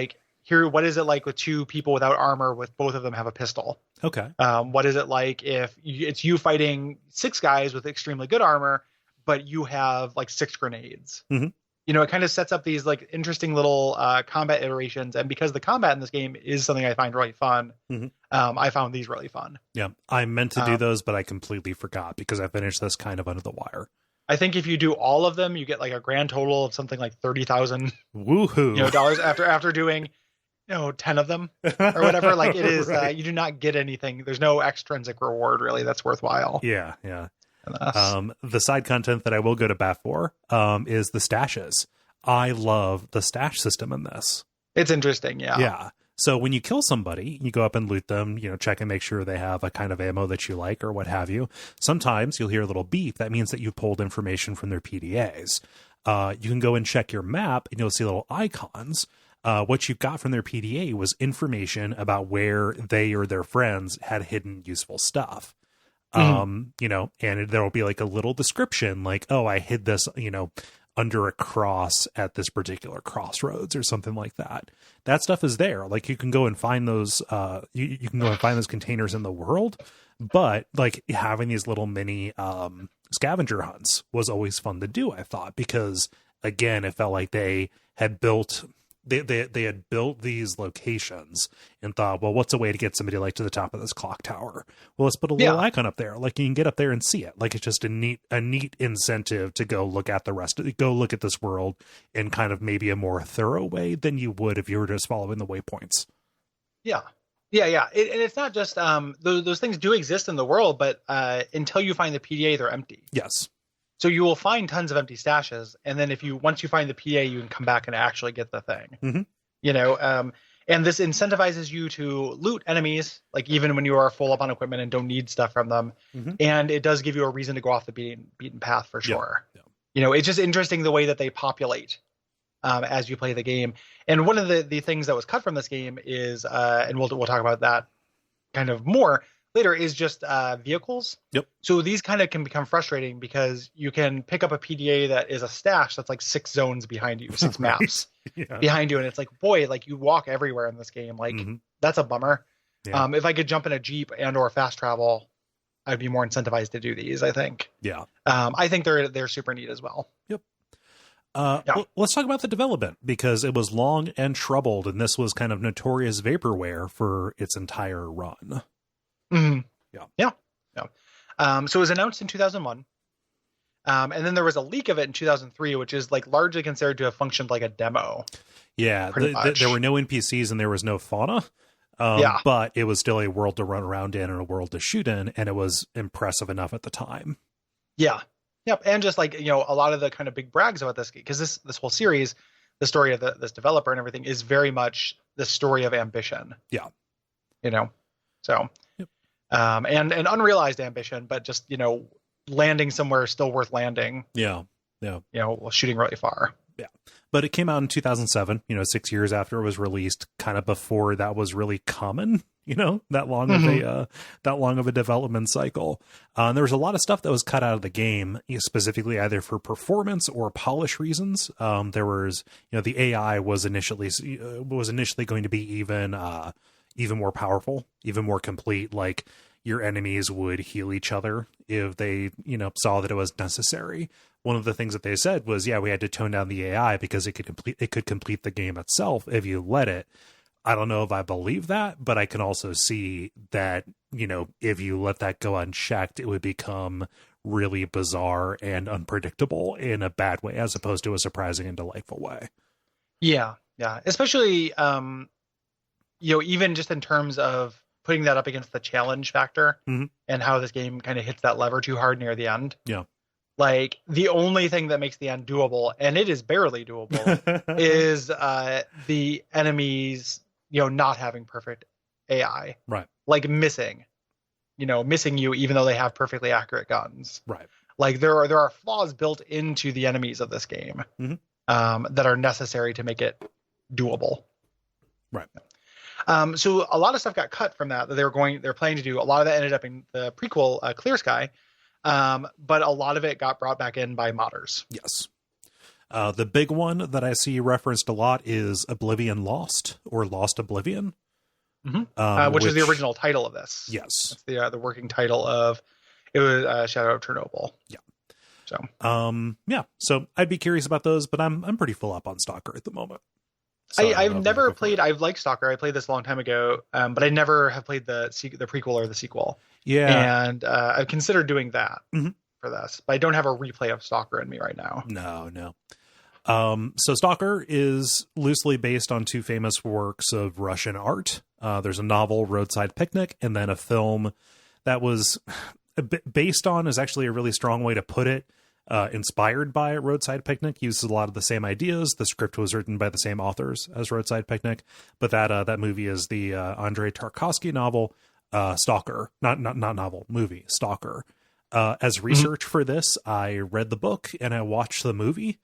here, what is it like with two people without armor with both of them have a pistol? Okay. What is it like if it's you fighting 6 guys with extremely good armor, but you have 6 grenades? Mm-hmm. It kind of sets up these interesting little combat iterations. And because the combat in this game is something I find really fun, Mm-hmm. I found these really fun. Yeah. I meant to do those, but I completely forgot because I finished this kind of under the wire. I think if you do all of them, you get a grand total of something like $30,000 Woohoo. dollars after doing 10 of them or whatever. It is Right. you do not get anything. There's no extrinsic reward really that's worthwhile. Yeah. The side content that I will go to bat for is the stashes. I love the stash system in this. It's interesting. Yeah. So when you kill somebody, you go up and loot them, check and make sure they have a kind of ammo that you like or what have you. Sometimes you'll hear a little beep. That means that you pulled information from their PDAs. You can go and check your map and you'll see little icons. What you got from their PDA was information about where they or their friends had hidden useful stuff. Mm-hmm. And there'll be a little description oh, I hid this, under a cross at this particular crossroads or something like that. That stuff is there. Like you can go and find those, you can go and find those containers in the world, but like having these little mini, scavenger hunts was always fun to do, I thought, because again, it felt like they had built, they had built these locations and thought, well, what's a way to get somebody like to the top of this clock tower? Well, let's put a little icon up there. Like you can get up there and see it. Like it's just a neat incentive to go look at the rest of it, go look at this world in kind of maybe a more thorough way than you would if you were just following the waypoints. Yeah. And it's not just, those things do exist in the world, but until you find the PDA, they're empty. Yes. So you will find tons of empty stashes, and then once you find the PA, you can come back and actually get the thing. Mm-hmm. And this incentivizes you to loot enemies, like even when you are full up on equipment and don't need stuff from them. Mm-hmm. And it does give you a reason to go off the beaten path for sure. Yeah. It's just interesting the way that they populate as you play the game. And one of the things that was cut from this game is, and we'll talk about that kind of more later, is just vehicles. Yep. So these kind of can become frustrating because you can pick up a PDA that is a stash that's like 6 zones behind you, 6 maps behind you. And it's like, boy, like you walk everywhere in this game. Like that's a bummer. Yeah. If I could jump in a Jeep and or fast travel, I'd be more incentivized to do these, I think. Yeah. I think they're super neat as well. Yep. Let's talk about the development, because it was long and troubled, and this was kind of notorious vaporware for its entire run. Mm-hmm. Yeah. So it was announced in 2001. And then there was a leak of it in 2003, which is like largely considered to have functioned like a demo. Yeah. There were no NPCs and there was no fauna. But it was still a world to run around in and a world to shoot in. And it was impressive enough at the time. Yeah. Yep. And just like, a lot of the kind of big brags about this, because this whole series, the story of this developer and everything is very much the story of ambition. Yeah. So. Yep. And unrealized ambition, but just, landing somewhere still worth landing. Yeah. Shooting really far. Yeah. But it came out in 2007, 6 years after it was released, kind of before that was really common, that long of a development cycle. And there was a lot of stuff that was cut out of the game, specifically either for performance or polish reasons. There was, the AI was initially going to be even more powerful, even more complete. Like your enemies would heal each other if they, saw that it was necessary. One of the things that they said was, we had to tone down the AI because it could complete the game itself if you let it. I don't know if I believe that, but I can also see that, if you let that go unchecked, it would become really bizarre and unpredictable in a bad way, as opposed to a surprising and delightful way. Yeah. Especially, even just in terms of putting that up against the challenge factor and how this game kind of hits that lever too hard near the end. Yeah. Like the only thing that makes the end doable, and it is barely doable, is the enemies, not having perfect AI. Right. Like missing you, even though they have perfectly accurate guns. Right. Like there are flaws built into the enemies of this game that are necessary to make it doable. Right. So a lot of stuff got cut from that they're planning to do. A lot of that ended up in the prequel, Clear Sky. But a lot of it got brought back in by modders. Yes. The big one that I see referenced a lot is Oblivion Lost, or Lost Oblivion. Which is the original title of this. Yes. It's the working title of, it was Shadow of Chernobyl. Yeah. So I'd be curious about those, but I'm pretty full up on Stalker at the moment. So I've never played. I've liked Stalker. I played this a long time ago, but I never have played the prequel or the sequel. Yeah, and I've considered doing that for this, but I don't have a replay of Stalker in me right now. No. So Stalker is loosely based on 2 famous works of Russian art. There's a novel, Roadside Picnic, and then a film that was based on, is actually a really strong way to put it. Inspired by Roadside Picnic, uses a lot of the same ideas. The script was written by the same authors as Roadside Picnic, but that movie is the Andrei Tarkovsky novel, Stalker, not novel, movie, Stalker. As research for this, I read the book and I watched the movie.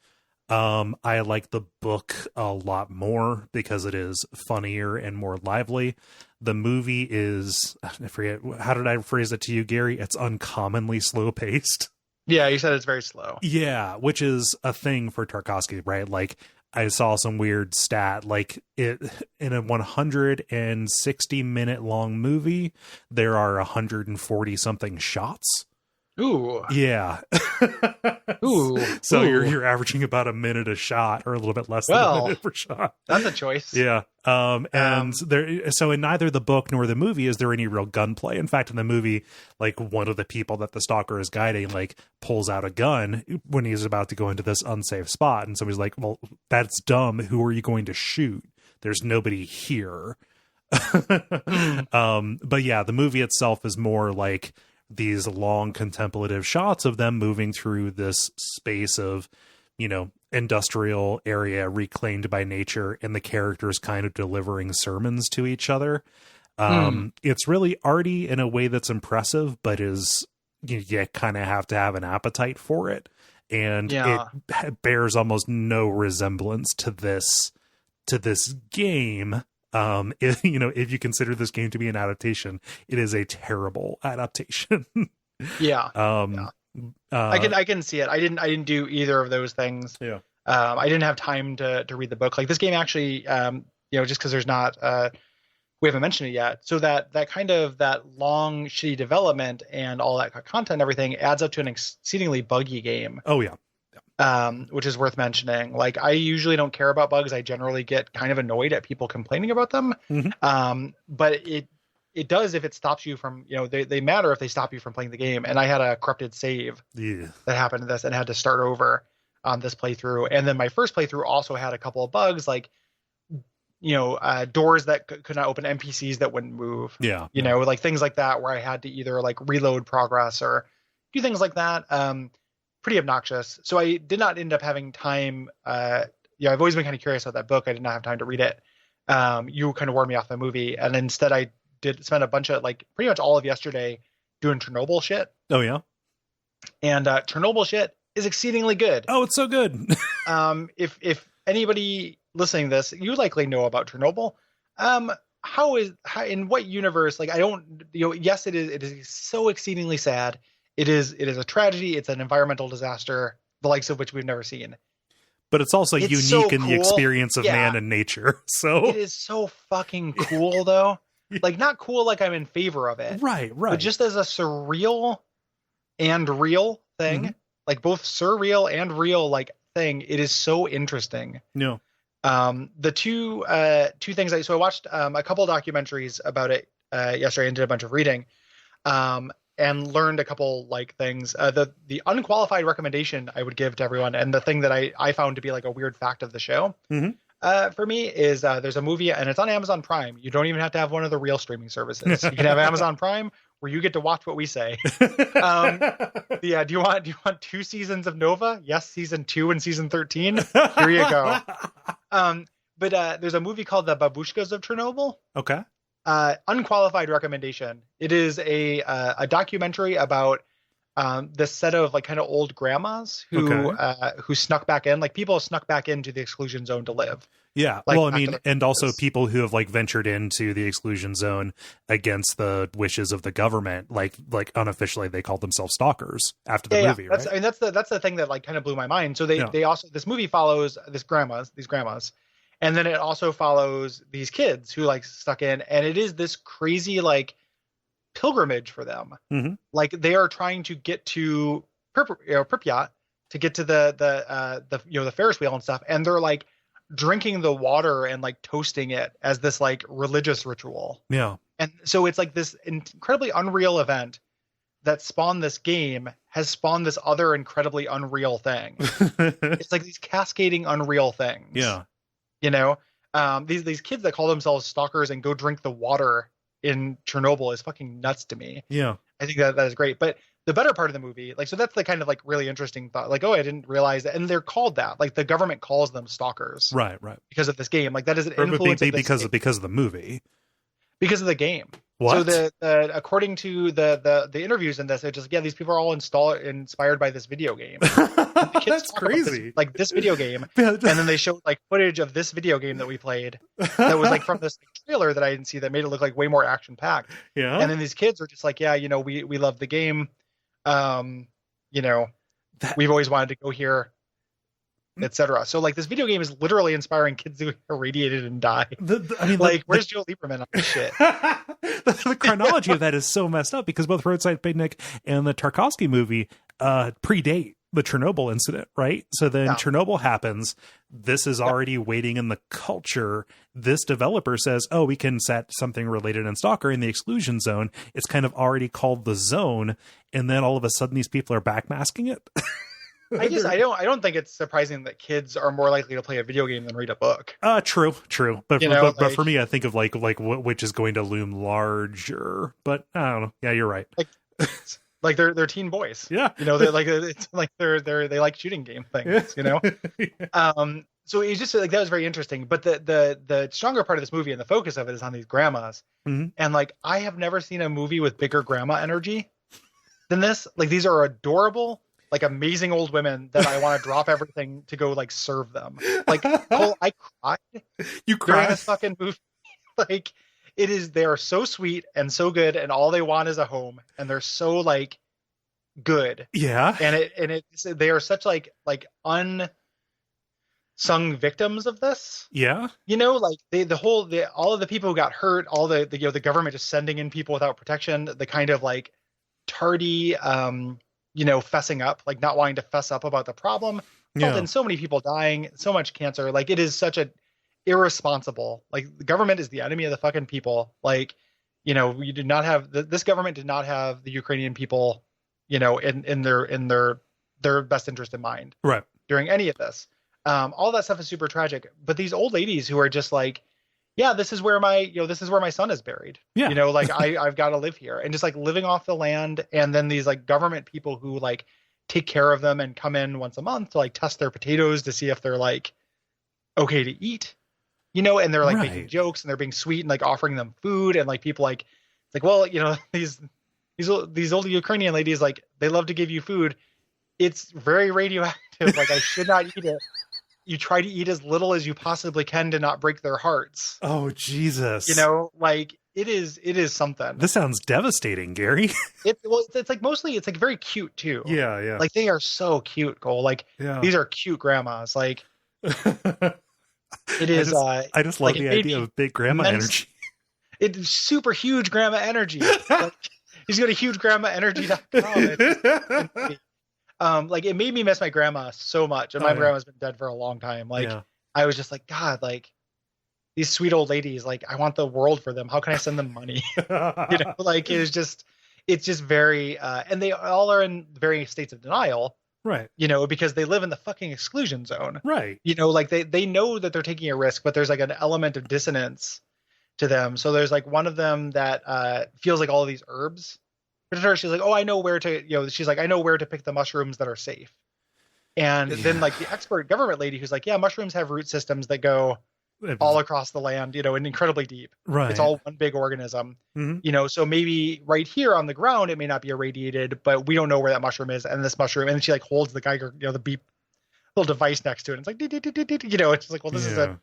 I like the book a lot more because it is funnier and more lively. The movie is, I forget, how did I phrase it to you, Gary? It's uncommonly slow paced. Yeah, you said it's very slow. Yeah, which is a thing for Tarkovsky, right? Like I saw some weird stat, like it in a 160-minute long movie, there are 140 something shots. Ooh. Yeah. Ooh. So Ooh. you're averaging about a minute a shot, or a little bit less than a minute per shot. That's a choice. Yeah. And there, so in neither the book nor the movie is there any real gunplay. In fact, in the movie, like one of the people that the stalker is guiding, like pulls out a gun when he's about to go into this unsafe spot. And somebody's like, well, that's dumb. Who are you going to shoot? There's nobody here. But yeah, the movie itself is more like these long contemplative shots of them moving through this space of, industrial area reclaimed by nature, and the characters kind of delivering sermons to each other. It's really arty in a way that's impressive, but is you kind of have to have an appetite for it. And it bears almost no resemblance to this game. If you consider this game to be an adaptation, it is a terrible adaptation. I can see it. I didn't do either of those things. Yeah. I didn't have time to read the book. Like this game actually, just because there's not, we haven't mentioned it yet. So that kind of that long shitty development and all that content and everything adds up to an exceedingly buggy game. Oh yeah. Which is worth mentioning. Like I usually don't care about bugs. I generally get kind of annoyed at people complaining about them. But it does if it stops you from, they matter if they stop you from playing the game. And I had a corrupted save that happened to this and had to start over on this playthrough. And then my first playthrough also had a couple of bugs, like, doors that could not open, NPCs that wouldn't move. Like things like that, where I had to either like reload progress or do things like that. Pretty obnoxious. So I did not end up having time. I've always been kind of curious about that book. I did not have time to read it. You kind of warned me off the movie. And instead I did spend a bunch of pretty much all of yesterday doing Chernobyl shit. Oh yeah. And Chernobyl shit is exceedingly good. Oh, it's so good. If anybody listening to this, you likely know about Chernobyl. How in what universe? Like I don't, yes, it is so exceedingly sad. It is a tragedy. It's an environmental disaster, the likes of which we've never seen. But it's also unique so in the experience of man and nature. So it is so fucking cool though. Like not cool like I'm in favor of it. Right. But just as a surreal and real thing, like both surreal and real thing, it is so interesting. No. The two things I watched a couple documentaries about it yesterday and did a bunch of reading. And learned a couple things. The unqualified recommendation I would give to everyone, and the thing that I found to be a weird fact of the show, for me is there's a movie and it's on Amazon Prime. You don't even have to have one of the real streaming services. You can have Amazon Prime where you get to watch what we say. Do you want 2 seasons of Nova? Yes, season 2 and season 13. Here you go. But there's a movie called The Babushkas of Chernobyl. Okay. Unqualified recommendation. It is a documentary about this set of kind of old grandmas who snuck back in. People snuck back into the exclusion zone to live. Yeah. Well, I mean, and also people who have ventured into the exclusion zone against the wishes of the government. Like unofficially, they called themselves stalkers after the movie. That's, right? I mean, that's the thing that kind of blew my mind. So they also, this movie follows these grandmas. And then it also follows these kids who stuck in, and it is this crazy pilgrimage for them. They are trying to get to Pripyat to get to the Ferris wheel and stuff, and they're drinking the water and toasting it as this religious ritual. Yeah. And so it's this incredibly unreal event that spawned this game has spawned this other incredibly unreal thing. It's these cascading unreal things. Yeah. These kids that call themselves stalkers and go drink the water in Chernobyl is fucking nuts to me. Yeah. I think that is great. But the better part of the movie, so that's the kind of really interesting thought. I didn't realize that. And they're called that. The government calls them stalkers. Right. Because of this game. That is an influence because of the movie. Because of the game. What? So according to the interviews in this, it's just these people are all inspired by this video game. The kids That's crazy. This video game, and then they showed footage of this video game that we played that was from this trailer that I didn't see that made it look way more action packed. Yeah. And then these kids are just we love the game. we've always wanted to go here, etc. So like this video game is literally inspiring kids to get irradiated and die. Where's Joe Lieberman on this shit? The chronology of that is so messed up because both Roadside Picnic and the Tarkovsky movie predate the Chernobyl incident, right? So then Chernobyl happens. This is already waiting in the culture. This developer says, oh, we can set something related in Stalker in the exclusion zone. It's kind of already called the zone. And then all of a sudden these people are backmasking it. I don't think it's surprising that kids are more likely to play a video game than read a book. True. But but for me, I think of like which is going to loom larger. But I don't know. Yeah, you're right. Like they're teen boys. Yeah. They're like it's like they like shooting game things. So it's just like that was very interesting. But the stronger part of this movie and the focus of it is on these grandmas. Mm-hmm. And like I have never seen a movie with bigger grandma energy than this. Like these are adorable, like amazing old women that I want to drop everything to go like serve them. Like Cole, I cried. You cried during this fucking movie. Like it is, they are so sweet and so good, and all they want is a home, and they're so like good. Yeah. And they are such like unsung victims of this. Yeah. Like all of the people who got hurt, all the government just sending in people without protection, the kind of like tardy fessing up, like not wanting to fess up about the problem. And so many people dying, so much cancer. Like it is such a irresponsible, like the government is the enemy of the fucking people. Like, we did not have this government did not have the Ukrainian people, in their best interest in mind. Right. During any of this. All that stuff is super tragic. But these old ladies who are just like, yeah, this is where my son is buried. Yeah. Like I've got to live here, and just like living off the land. And then these like government people who like take care of them and come in once a month to like test their potatoes to see if they're like okay to eat, and they're like making jokes and they're being sweet and like offering them food, and like people like, it's like, well, these old Ukrainian ladies, like they love to give you food. It's very radioactive. Like I should not eat it. You try to eat as little as you possibly can to not break their hearts. Oh, Jesus. Like it is something. This sounds devastating, Gary. It's like mostly, it's like very cute too. Yeah. Yeah. Like they are so cute, Cole. Like these are cute grandmas. Like it is. I just love the idea of big grandma energy. It's super huge grandma energy. Like, he's got a huge grandma energy.com. Like it made me miss my grandma so much, and my grandma's been dead for a long time. Like I was just like, God, like these sweet old ladies, like I want the world for them. How can I send them money? Like it's just very, and they all are in varying states of denial, right? Because they live in the fucking exclusion zone, right? Like they know that they're taking a risk, but there's like an element of dissonance to them. So there's like one of them that feels like all of these herbs. She's like, oh, I know where to, she's like, I know where to pick the mushrooms that are safe. And then like the expert government lady who's like, yeah, mushrooms have root systems that go all across the land, and incredibly deep. Right. It's all one big organism, so maybe right here on the ground, it may not be irradiated, but we don't know where that mushroom is. And this mushroom, and then she like holds the Geiger, the beep little device next to it. And it's like, it's just like, well, this is a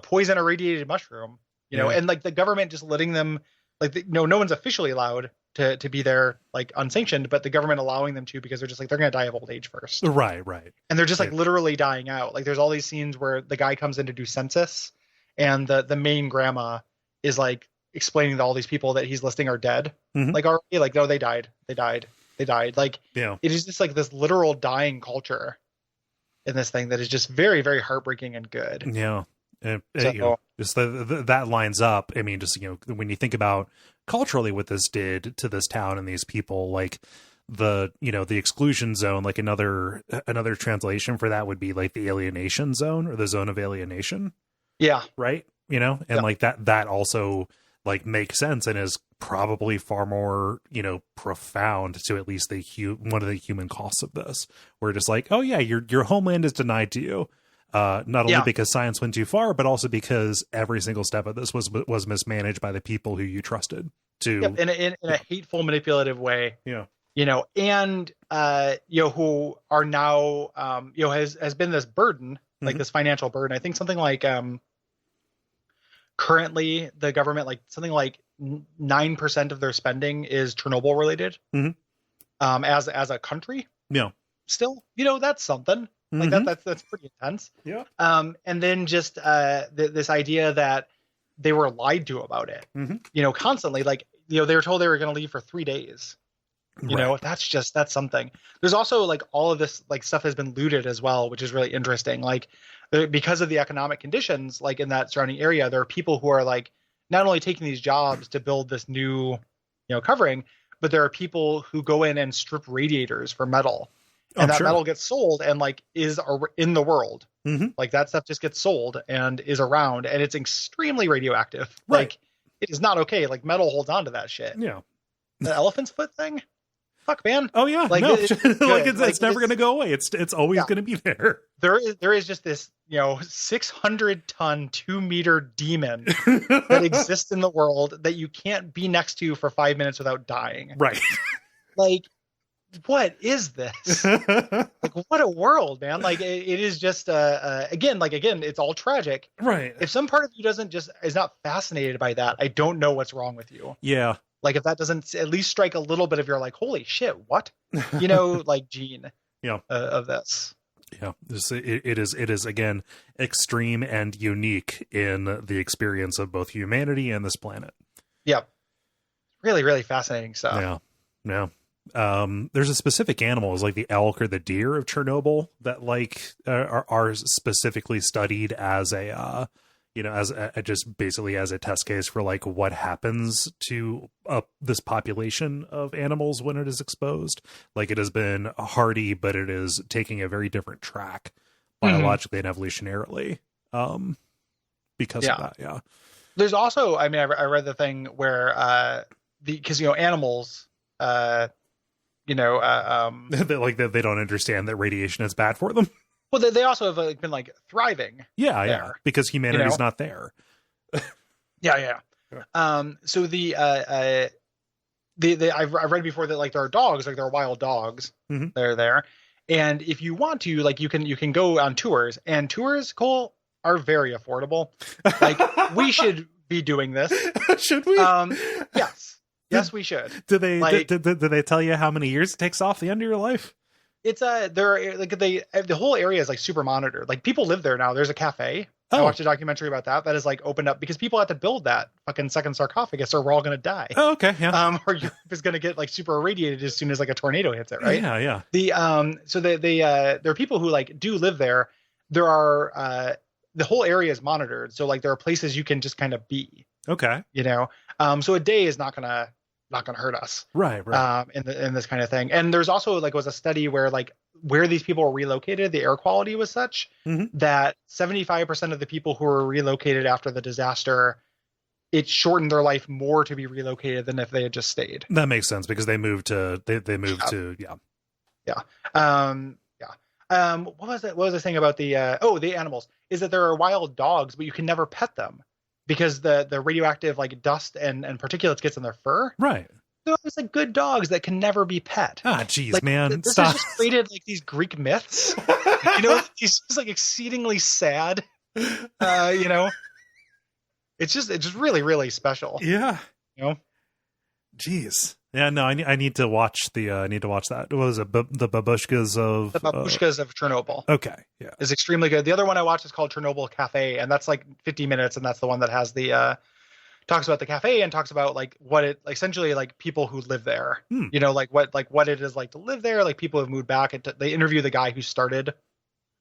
poison irradiated mushroom, and like the government just letting them, like, no one's officially allowed to be there, like unsanctioned, but the government allowing them to, because they're just like, they're going to die of old age first. Right. And they're just like literally dying out. Like there's all these scenes where the guy comes in to do census, and the main grandma is like explaining to all these people that he's listing are dead. Like already, like, no, they died. Like, it is just like this literal dying culture in this thing that is just very, very heartbreaking and good. Yeah. Just that lines up. I mean, just, when you think about culturally what this did to this town and these people, like the exclusion zone, like another translation for that would be like the alienation zone, or the zone of alienation. Yeah. Right. And like that also like makes sense and is probably far more, profound to at least one of the human costs of this. We're just like, oh yeah, your homeland is denied to you. Not only because science went too far, but also because every single step of this was mismanaged by the people who you trusted to, in a hateful, manipulative way. Yeah. And who are now, has been this burden, like this financial burden. I think something like, currently the government, like something like 9% of their spending is Chernobyl related, as a country. Yeah. still, that's something like Mm-hmm. that's pretty intense. Yeah. And then just this idea that they were lied to about it, Mm-hmm. constantly, like, they were told they were going to leave for 3 days. Right. That's something. There's also like all of this like stuff has been looted as well, which is really interesting. Like because of the economic conditions, like in that surrounding area, there are people who are like not only taking these jobs to build this new, covering, but there are people who go in and strip radiators for metal, Oh, and I'm that sure. metal gets sold and like in the world. Mm-hmm. Like that stuff just gets sold and is around, and it's extremely radioactive. Right. Like it is not okay. Like metal holds on to that shit. Yeah. The elephant's foot thing, fuck man. Oh yeah. Like No. it's Like good. it's never going to go away. It's always Yeah, going to be there. there is just this 600-ton 2-meter demon that exists in the world that you can't be next to for 5 minutes without dying. Right. Like, what is this? Like, what a world, man. Like it is just again, it's all tragic. Right. If some part of you is not fascinated by that, I don't know what's wrong with you. Yeah. Like if that doesn't at least strike a little bit of your like, holy shit, what? Like gene Yeah. of this. Yeah, it is again extreme and unique in the experience of both humanity and this planet. Yep. Really, really fascinating stuff. Yeah. There's a specific animals like the elk or the deer of Chernobyl that like are specifically studied as a as just basically as a test case for like what happens to this population of animals when it is exposed. Like it has been hardy, but it is taking a very different track biologically and evolutionarily because of that. Yeah. There's also, I mean, I read the thing where because animals they don't understand that radiation is bad for them. well, they also have like, been like thriving. Yeah, because humanity's not there. Yeah. So I've read before that like there are dogs, like there are wild dogs. Mm-hmm. They're there, and if you want to, like you can go on tours, and tours, Cole, are very affordable. Like we should be doing this. Should we? Yes, we should. Do they tell you how many years it takes off the end of your life? It's the whole area is like super monitored. Like people live there now. There's a cafe. Oh. I watched a documentary about that is like opened up because people had to build that fucking second sarcophagus or we're all gonna die. Oh, okay, yeah. Or Europe is gonna get like super irradiated as soon as like a tornado hits it, right? Yeah. So there are people who like do live there. There are the whole area is monitored, so like there are places you can just kind of be. Okay. So a day is not gonna hurt us. Right. In this kind of thing. And there's also like was a study where like where these people were relocated, the air quality was such that 75% of the people who were relocated after the disaster, it shortened their life more to be relocated than if they had just stayed. That makes sense because they moved to What was I saying about the animals is that there are wild dogs, but you can never pet them because the radioactive like dust and particulates gets in their fur. Right. There's like good dogs that can never be pet. Ah, geez, like, man. This Stop. has just created like these Greek myths. These just like exceedingly sad. It's just really, really special. Yeah. Jeez. Yeah, no, I need to watch that. What was it? The Babushkas of Chernobyl. Okay, yeah, is extremely good. The other one I watched is called Chernobyl Cafe, and that's like 50 minutes, and that's the one that has the talks about the cafe and talks about like what it essentially like people who live there. Like what it is like to live there. Like people have moved back. They interview the guy who started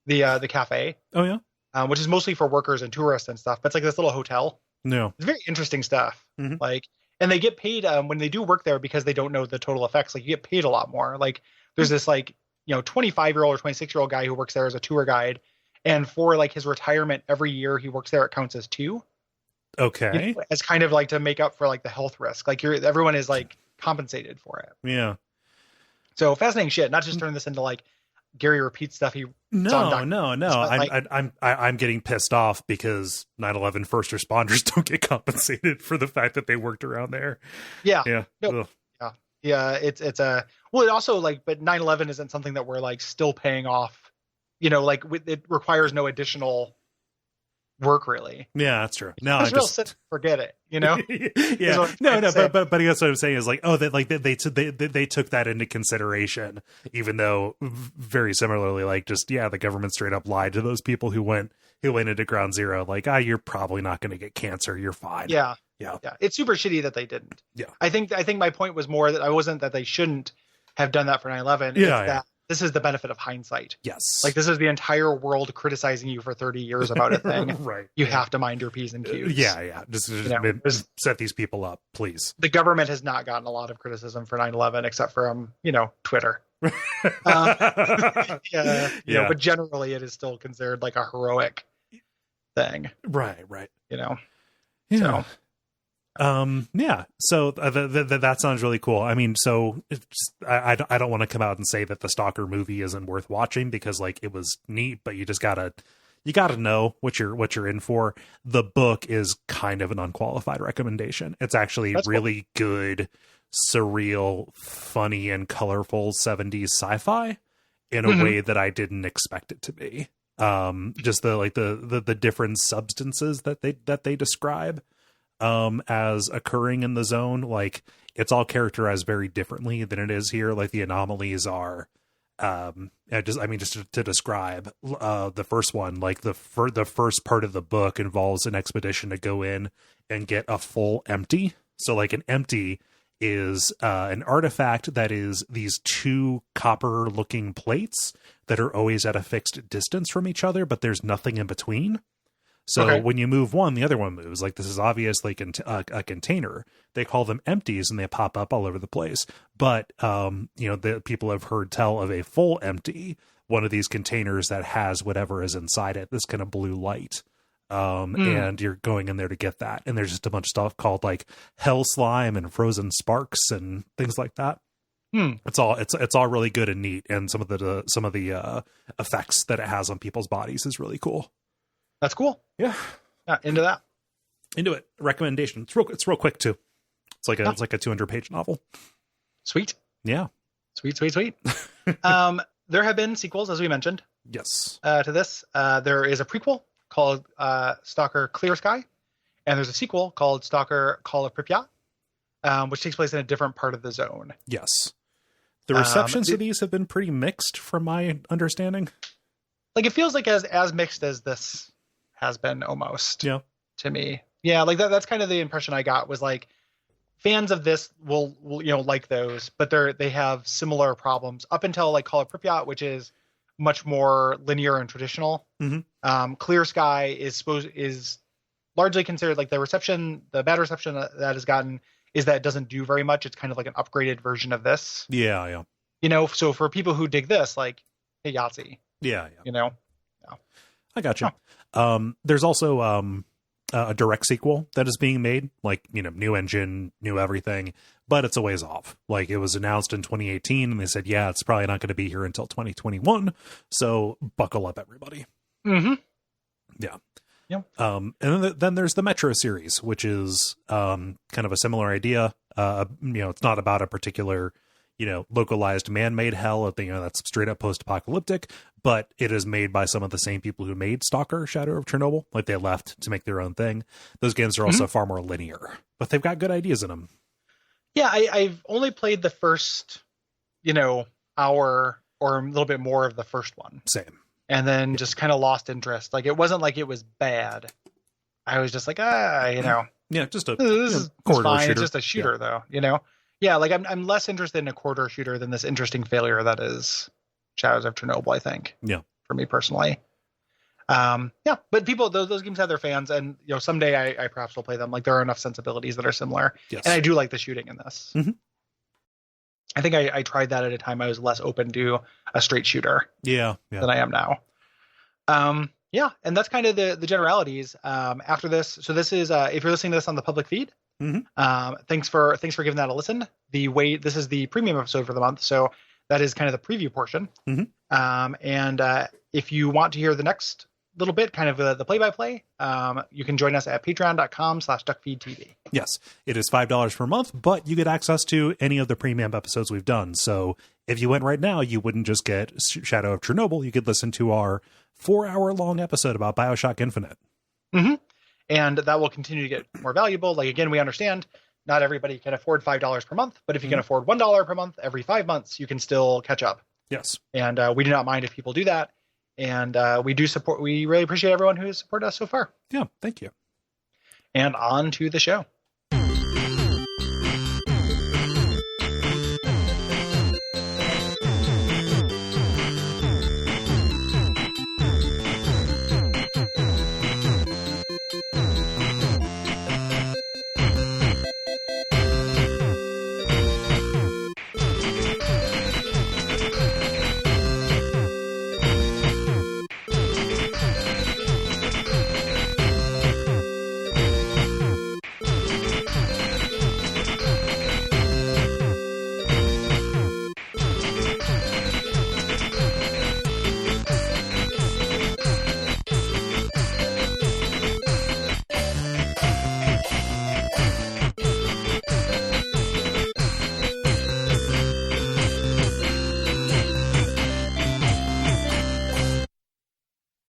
the cafe. Oh yeah, which is mostly for workers and tourists and stuff. But it's like this little hotel. No, it's very interesting stuff. Mm-hmm. Like. And they get paid when they do work there because they don't know the total effects. Like you get paid a lot more. Like there's this like 25-year-old or 26-year-old guy who works there as a tour guide, and for like his retirement every year he works there, it counts as 2. Okay. As kind of like to make up for like the health risk. Like everyone is like compensated for it. Yeah. So fascinating shit. Not just turn this into like Gary repeats stuff. No. I'm getting pissed off because 9/11 first responders don't get compensated for the fact that they worked around there. Yeah. Nope. Yeah. It's it also like, but 9/11 isn't something that we're like still paying off. Like it requires no additional work really. Yeah, that's true. No, it's real simple. Forget it. Yeah, no, but I guess what I'm saying is like, oh, that like they took that into consideration, even though very similarly, like just the government straight up lied to those people who went into ground zero, like, you're probably not going to get cancer, you're fine. Yeah. Yeah. It's super shitty that they didn't. Yeah. I think my point was more that I wasn't that they shouldn't have done that for 9/11. Yeah. It's that this is the benefit of hindsight. Yes. Like, this is the entire world criticizing you for 30 years about a thing. Right. You have to mind your P's and Q's. Yeah. Just set these people up, please. The government has not gotten a lot of criticism for 9/11 except from, Twitter. But generally it is still considered like a heroic thing. Right. Yeah. So. So that sounds really cool. I mean, so I don't want to come out and say that the Stalker movie isn't worth watching, because like it was neat, but you gotta know what you're in for. The book is kind of an unqualified recommendation. It's actually really good, surreal, funny, and colorful 70s sci-fi in a way that I didn't expect it to be. Just the different substances that they describe as occurring in the zone, like it's all characterized very differently than it is here. Like the anomalies are just to describe the first one, like the first part of the book involves an expedition to go in and get a full empty. So like an empty is an artifact that is these two copper looking plates that are always at a fixed distance from each other, but there's nothing in between. So when you move one, the other one moves. Like this is obviously a container. They call them empties, and they pop up all over the place. But the people have heard tell of a full empty, one of these containers that has whatever is inside it, this kind of blue light. And you're going in there to get that. And there's just a bunch of stuff called like hell slime and frozen sparks and things like that. It's all really good and neat. And some of the effects that it has on people's bodies is really cool. That's cool. Yeah. Into it. Recommendation. It's real quick too. It's like a 200-page novel. Sweet. Yeah. Sweet. There have been sequels, as we mentioned. Yes. To this, there is a prequel called S.T.A.L.K.E.R, and there's a sequel called S.T.A.L.K.E.R, Call of Pripyat, which takes place in a different part of the zone. Yes. The receptions to these have been pretty mixed, from my understanding. Like, it feels like as mixed as this has been, almost. Yeah. To me. Yeah, like that's kind of the impression I got, was like fans of this will like those, but they have similar problems up until like Call of Pripyat, which is much more linear and traditional. Clear Sky is largely considered like the bad reception that has gotten is that it doesn't do very much. It's kind of like an upgraded version of this. Yeah. So for people who dig this, like, hey, Yahtzee. Yeah. Yeah. I got you. There's also a direct sequel that is being made, like, new engine, new everything, but it's a ways off. Like, it was announced in 2018 and they said, yeah, it's probably not going to be here until 2021. So buckle up, everybody. Yeah. Yep. And then there's the Metro series, which is kind of a similar idea. It's not about a particular localized man-made hell, that's straight up post-apocalyptic, but it is made by some of the same people who made Stalker, Shadow of Chernobyl. Like, they left to make their own thing. Those games are also far more linear, but they've got good ideas in them. Yeah, I've only played the first, hour or a little bit more of the first one. Same. And then just kind of lost interest. Like, it wasn't like it was bad. I was just like, Yeah, just a this is corridor fine. shooter. It's just a shooter, though, Yeah, like I'm less interested in a corridor shooter than this interesting failure that is Shadows of Chernobyl, I think. Yeah. For me personally. But people, those games have their fans, and someday I perhaps will play them. Like, there are enough sensibilities that are similar. Yes. And I do like the shooting in this. I think I tried that at a time I was less open to a straight shooter than I am now. And that's kind of the generalities. After this, so this is if you're listening to this on the public feed, thanks for giving that a listen. This is the premium episode for the month, so that is kind of the preview portion. And if you want to hear the next little bit, kind of the play-by-play, you can join us at patreon.com/Duckfeed.tv. Yes, it is $5 per month, but you get access to any of the premium episodes we've done. So if you went right now, you wouldn't just get Shadow of Chernobyl. You could listen to our 4-hour-long episode about BioShock Infinite. Mm-hmm. And that will continue to get more valuable. Like, again, we understand not everybody can afford $5 per month, but if you can afford $1 per month every 5 months, you can still catch up. Yes. And we do not mind if people do that. And we do support, we really appreciate everyone who has supported us so far. Yeah, thank you. And on to the show.